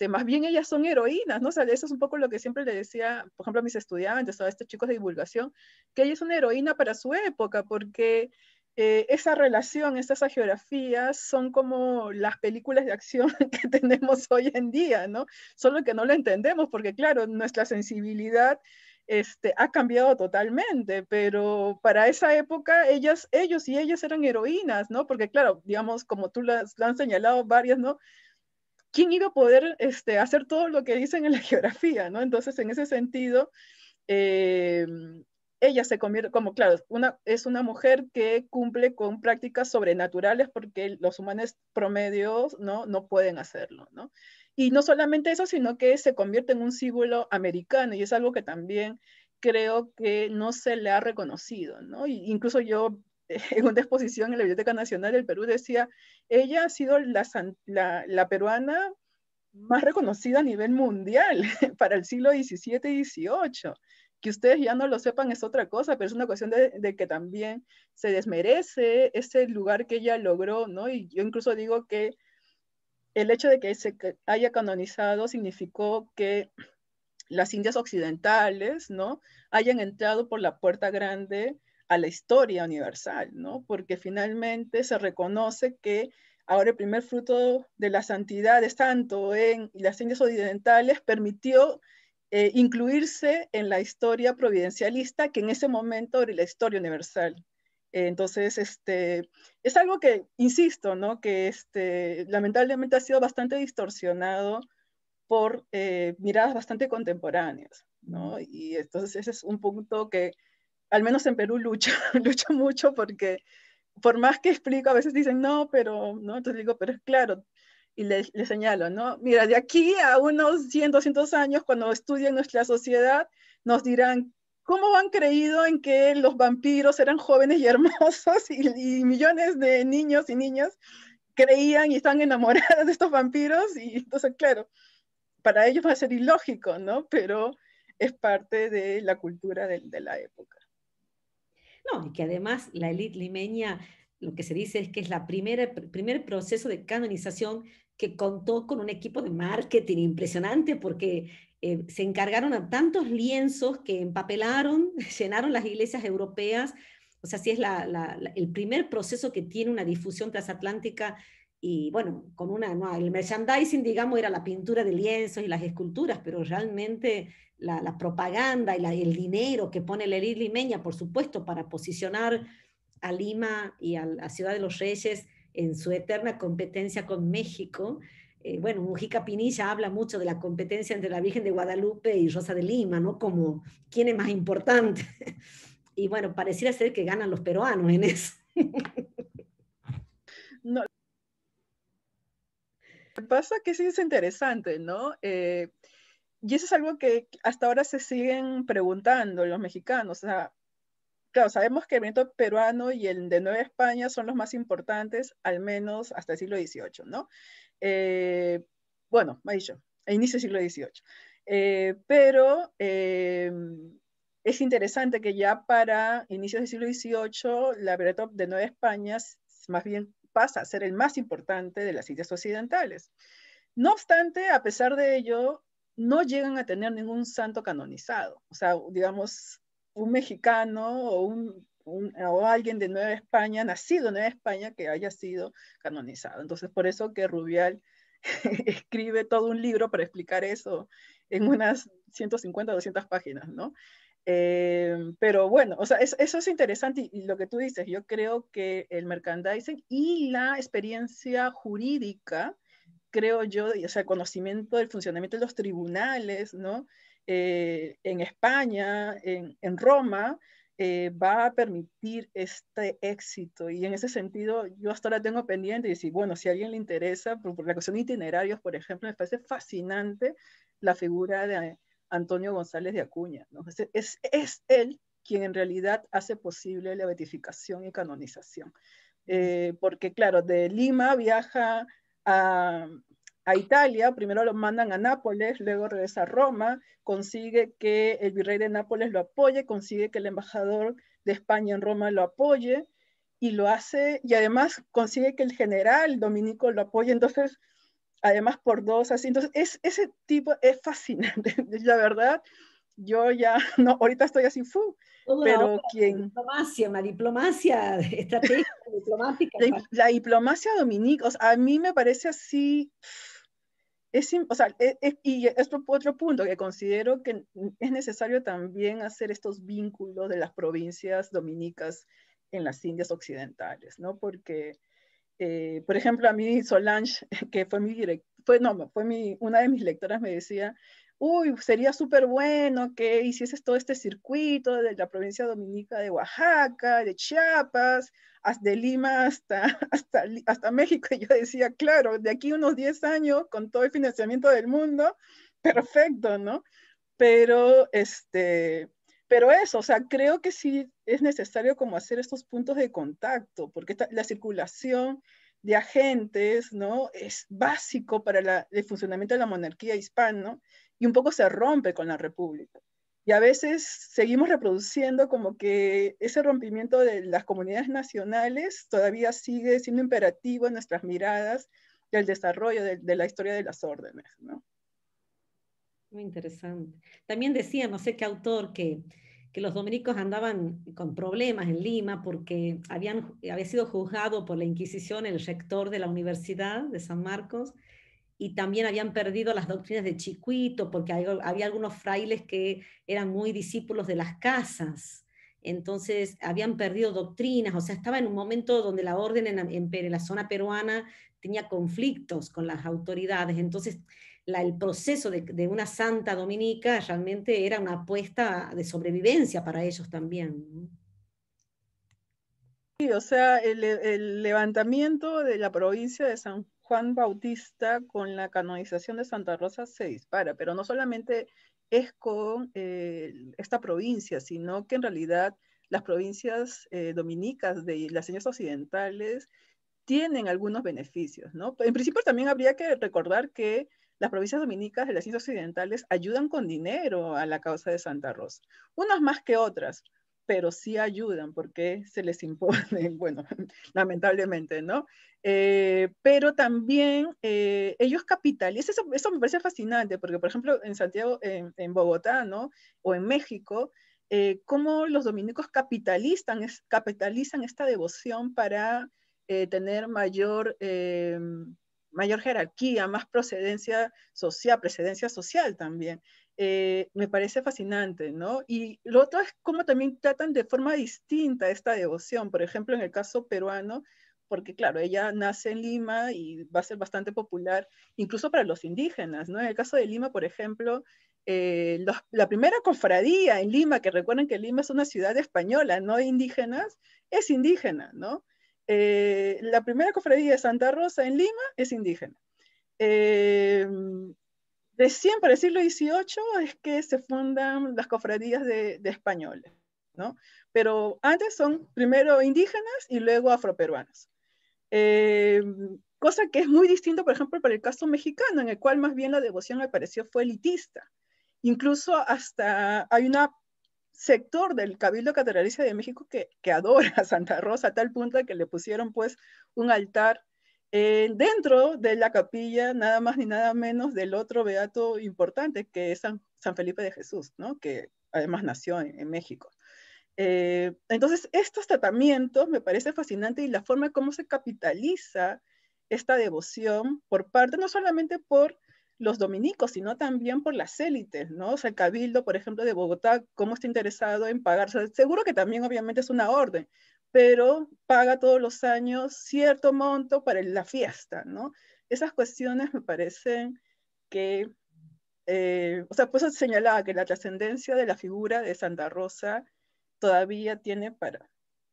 más bien ellas son heroínas, ¿no? O sea, eso es un poco lo que siempre le decía, por ejemplo, a mis estudiantes o a estos chicos de divulgación, que ella es una heroína para su época, porque esa relación, estas geografías son como las películas de acción que tenemos hoy en día, ¿no? Solo que no lo entendemos, porque claro, nuestra sensibilidad ha cambiado totalmente, pero para esa época ellos y ellas eran heroínas, ¿no? Porque claro, digamos, como tú lo han señalado varias, ¿no? ¿Quién iba a poder hacer todo lo que dicen en la geografía, ¿no? Entonces, en ese sentido, ella se convierte como, claro, es una mujer que cumple con prácticas sobrenaturales porque los humanos promedios no pueden hacerlo, ¿no? Y no solamente eso, sino que se convierte en un símbolo americano, y es algo que también creo que no se le ha reconocido, ¿no? Y incluso yo, en una exposición en la Biblioteca Nacional del Perú, decía, ella ha sido la peruana más reconocida a nivel mundial para el siglo XVII y XVIII. Que ustedes ya no lo sepan es otra cosa, pero es una cuestión de que también se desmerece ese lugar que ella logró, ¿no? Y yo incluso digo que el hecho de que se haya canonizado significó que las Indias occidentales, ¿no? Hayan entrado por la puerta grande a la historia universal, ¿no? Porque finalmente se reconoce que ahora el primer fruto de la santidad de santo en las Indias occidentales permitió incluirse en la historia providencialista que en ese momento era la historia universal. Entonces, es algo que, insisto, ¿no? Que lamentablemente ha sido bastante distorsionado por miradas bastante contemporáneas, ¿no? Y entonces ese es un punto que, al menos en Perú, lucho mucho porque por más que explico, a veces dicen, no, pero, ¿no? Entonces digo, pero es claro, y le señalo, ¿no? Mira, de aquí a unos 100, 200 años, cuando estudien nuestra sociedad, nos dirán, ¿cómo han creído en que los vampiros eran jóvenes y hermosos y millones de niños y niñas creían y están enamorados de estos vampiros? Y entonces, claro, para ellos va a ser ilógico, ¿no? Pero es parte de la cultura de la época.
No, y que además la élite limeña, lo que se dice es que es la primer proceso de canonización que contó con un equipo de marketing impresionante porque se encargaron a tantos lienzos que empapelaron, llenaron las iglesias europeas. O sea, sí es el primer proceso que tiene una difusión transatlántica y bueno, con no, el merchandising, digamos, era la pintura de lienzos y las esculturas, pero realmente la propaganda y el dinero que pone la élite limeña, por supuesto, para posicionar a Lima y a Ciudad de los Reyes en su eterna competencia con México. Bueno, Mujica Pinilla habla mucho de la competencia entre la Virgen de Guadalupe y Rosa de Lima, ¿no? Como quién es más importante. Y bueno, pareciera ser que ganan los peruanos en eso.
No, lo que pasa que sí es interesante, ¿no? Y eso es algo que hasta ahora se siguen preguntando los mexicanos. O sea, claro, sabemos que el movimiento peruano y el de Nueva España son los más importantes, al menos hasta el siglo XVIII, ¿no? Bueno, me ha dicho, a inicio del siglo XVIII. Pero es interesante que ya para inicios del siglo XVIII la Beretop de Nueva España más bien pasa a ser el más importante de las Indias occidentales. No obstante, a pesar de ello, no llegan a tener ningún santo canonizado. O sea, digamos, un mexicano o alguien de Nueva España, nacido en Nueva España, que haya sido canonizado. Entonces, por eso que Rubial escribe todo un libro para explicar eso en unas 150, 200 páginas, ¿no? Pero bueno, o sea, eso es interesante y lo que tú dices, yo creo que el merchandising y la experiencia jurídica, creo yo, o sea, el conocimiento del funcionamiento de los tribunales, ¿no? En España, en Roma, va a permitir este éxito. Y en ese sentido, yo hasta ahora tengo pendiente y decir, bueno, si a alguien le interesa, por la cuestión de itinerarios, por ejemplo, me parece fascinante la figura de Antonio González de Acuña, ¿no? Es él quien en realidad hace posible la beatificación y canonización. Porque claro, de Lima viaja a Italia, primero lo mandan a Nápoles, luego regresa a Roma, consigue que el virrey de Nápoles lo apoye, consigue que el embajador de España en Roma lo apoye, y lo hace, y además consigue que el general dominico lo apoye. Entonces además por dos, así. Entonces, ese tipo es fascinante. La verdad, yo ya, no, ahorita estoy así, pero quien...
Una diplomacia estratégica, diplomática.
La diplomacia dominica, o sea, a mí me parece así... o sea, y es otro punto que considero que es necesario también hacer estos vínculos de las provincias dominicas en las Indias Occidentales, ¿no? Porque, por ejemplo, a mí Solange, que fue una de mis lectoras, me decía, uy, sería súper bueno que hicieses todo este circuito de la provincia dominica de Oaxaca, de Chiapas, de Lima hasta México. Y yo decía, claro, de aquí unos 10 años, con todo el financiamiento del mundo, perfecto, ¿no? Pero eso, o sea, creo que sí es necesario como hacer estos puntos de contacto, porque la circulación de agentes, ¿no? Es básico para el funcionamiento de la monarquía hispana, y un poco se rompe con la república. Y a veces seguimos reproduciendo como que ese rompimiento de las comunidades nacionales todavía sigue siendo imperativo en nuestras miradas del desarrollo de la historia de las órdenes, ¿no?
Muy interesante. También decía, no sé qué autor, que los dominicos andaban con problemas en Lima porque había sido juzgado por la Inquisición el rector de la Universidad de San Marcos, y también habían perdido las doctrinas de Chicuito porque había algunos frailes que eran muy discípulos de las casas. Entonces habían perdido doctrinas, o sea, estaba en un momento donde la orden en la zona peruana tenía conflictos con las autoridades. Entonces el proceso de una santa dominica realmente era una apuesta de sobrevivencia para ellos también, ¿no?
Sí, o sea, el levantamiento de la provincia de San Juan Bautista con la canonización de Santa Rosa se dispara, pero no solamente es con esta provincia, sino que en realidad las provincias dominicas de las Indias Occidentales tienen algunos beneficios, ¿no? En principio también habría que recordar que las provincias dominicas de las Indias Occidentales ayudan con dinero a la causa de Santa Rosa, unas más que otras, pero sí ayudan porque se les impone, bueno, lamentablemente, ¿no? Pero también ellos capitalizan, eso me parece fascinante, porque por ejemplo en Santiago, en Bogotá, ¿no? O en México, cómo los dominicos capitalizan esta devoción para tener mayor jerarquía, más precedencia social también. Me parece fascinante, ¿no? Y lo otro es cómo también tratan de forma distinta esta devoción. Por ejemplo, en el caso peruano, porque claro, ella nace en Lima y va a ser bastante popular, incluso para los indígenas, ¿no? En el caso de Lima, por ejemplo, la primera cofradía en Lima, que recuerden que Lima es una ciudad española, no de indígenas, es indígena, ¿no? La primera cofradía de Santa Rosa en Lima es indígena. Recién para el siglo XVIII es que se fundan las cofradías de españoles, ¿no? Pero antes son primero indígenas y luego afroperuanos. Cosa que es muy distinto, por ejemplo, para el caso mexicano, en el cual más bien la devoción me pareció fue elitista. Incluso hasta hay un sector del Cabildo Catedralicio de México que adora a Santa Rosa, a tal punto que le pusieron pues un altar dentro de la capilla, nada más ni nada menos del otro beato importante, que es San Felipe de Jesús, ¿no? Que además nació en México. Entonces, estos tratamientos me parece fascinante, y la forma en cómo se capitaliza esta devoción por parte, no solamente por los dominicos, sino también por las élites, ¿no? O sea, el Cabildo, por ejemplo, de Bogotá, cómo está interesado en pagar. O sea, seguro que también obviamente es una orden, pero paga todos los años cierto monto para la fiesta, ¿no? Esas cuestiones me parecen que, o sea, pues señalaba que la trascendencia de la figura de Santa Rosa todavía tiene para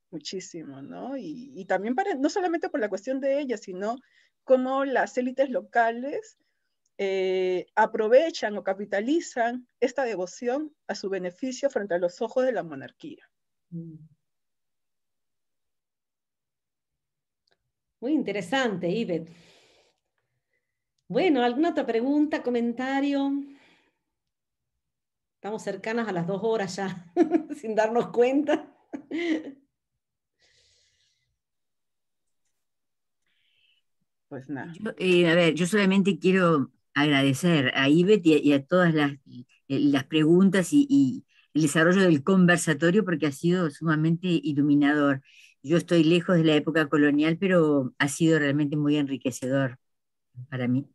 muchísimo, ¿no? Y también para, no solamente por la cuestión de ella, sino cómo las élites locales aprovechan o capitalizan esta devoción a su beneficio frente a los ojos de la monarquía.
Muy interesante, Ivette. Bueno, ¿alguna otra pregunta, comentario? Estamos cercanas a las 2 horas ya, sin darnos cuenta.
pues nada.
A ver, yo solamente quiero agradecer a Ivette y a todas las preguntas y el desarrollo del conversatorio porque ha sido sumamente iluminador. Yo estoy lejos de la época colonial, pero ha sido realmente muy enriquecedor para mí.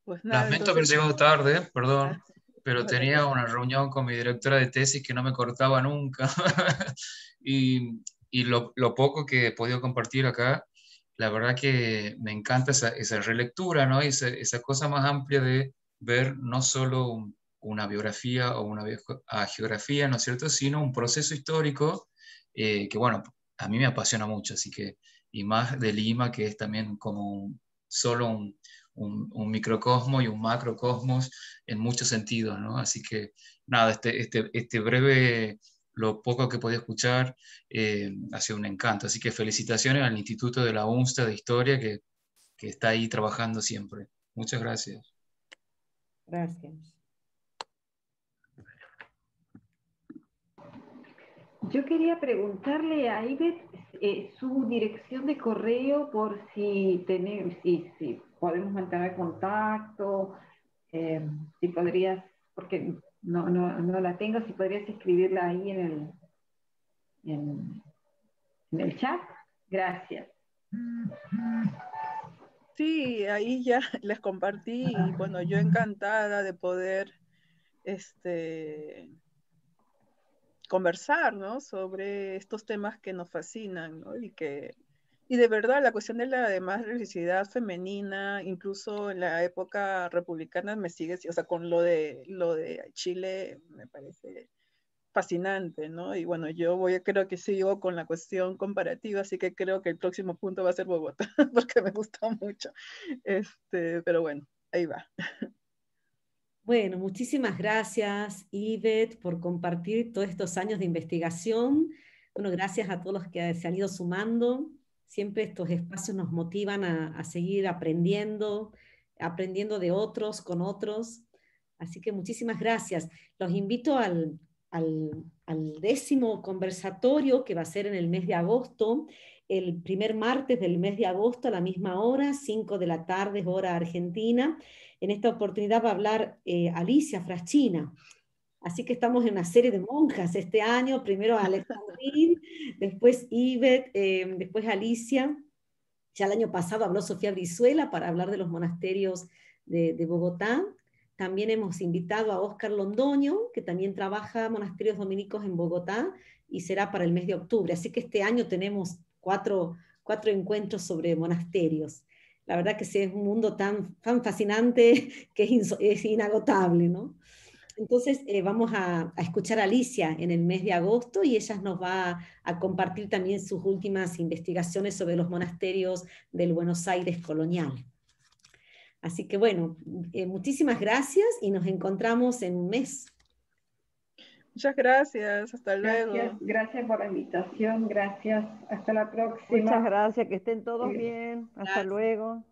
Pues nada,
Lamento haber
entonces,
llegado tarde, perdón, pero
no te
tenía
preocupes.
una reunión con mi directora de tesis que no me cortaba nunca. Y lo poco que he podido compartir acá, la verdad que me encanta esa relectura, ¿no? Esa cosa más amplia de ver no solo una biografía o una geografía, ¿no es cierto?, sino un proceso histórico que, bueno, a mí me apasiona mucho, así que, y más de Lima, que es también como solo un microcosmo y un macrocosmos en muchos sentidos, ¿no? Así que nada, este breve, lo poco que podía escuchar, ha sido un encanto. Así que felicitaciones al Instituto de la UNSTA de Historia que está ahí trabajando siempre. Muchas gracias.
Gracias.
Yo quería preguntarle a Ivette su dirección de correo por si podemos mantener contacto, si podrías, porque no la tengo, si podrías escribirla ahí en el chat. Gracias.
Sí, ahí ya les compartí y bueno, yo encantada de poder conversar, ¿no? Sobre estos temas que nos fascinan, ¿no? Y de verdad la cuestión de la demás religiosidad femenina, incluso en la época republicana me sigue, o sea, con lo de Chile me parece fascinante, ¿no? Y bueno, creo que sigo con la cuestión comparativa, así que creo que el próximo punto va a ser Bogotá, porque me gustó mucho. Pero bueno, ahí va.
Bueno, muchísimas gracias, Ivette, por compartir todos estos años de investigación. Bueno, gracias a todos los que se han ido sumando. Siempre estos espacios nos motivan a seguir aprendiendo, aprendiendo de otros, con otros. Así que muchísimas gracias. Los invito al 10º conversatorio que va a ser en el mes de agosto, el primer martes del mes de agosto a la misma hora, 5 de la tarde, hora argentina. En esta oportunidad va a hablar Alicia Fraschina. Así que estamos en una serie de monjas este año, primero Alejandrín, después Ivette, después Alicia. Ya el año pasado habló Sofía Brizuela para hablar de los monasterios de Bogotá. También hemos invitado a Óscar Londoño, que también trabaja monasterios dominicos en Bogotá, y será para el mes de octubre. Así que este año tenemos cuatro encuentros sobre monasterios. La verdad que es un mundo tan fascinante que es inagotable, ¿no? Entonces vamos a escuchar a Alicia en el mes de agosto y ella nos va a compartir también sus últimas investigaciones sobre los monasterios del Buenos Aires colonial. Así que bueno, muchísimas gracias y nos encontramos en un mes.
Muchas gracias, hasta luego.
Gracias por la invitación, gracias. Hasta la próxima.
Muchas gracias, que estén todos bien. Hasta luego.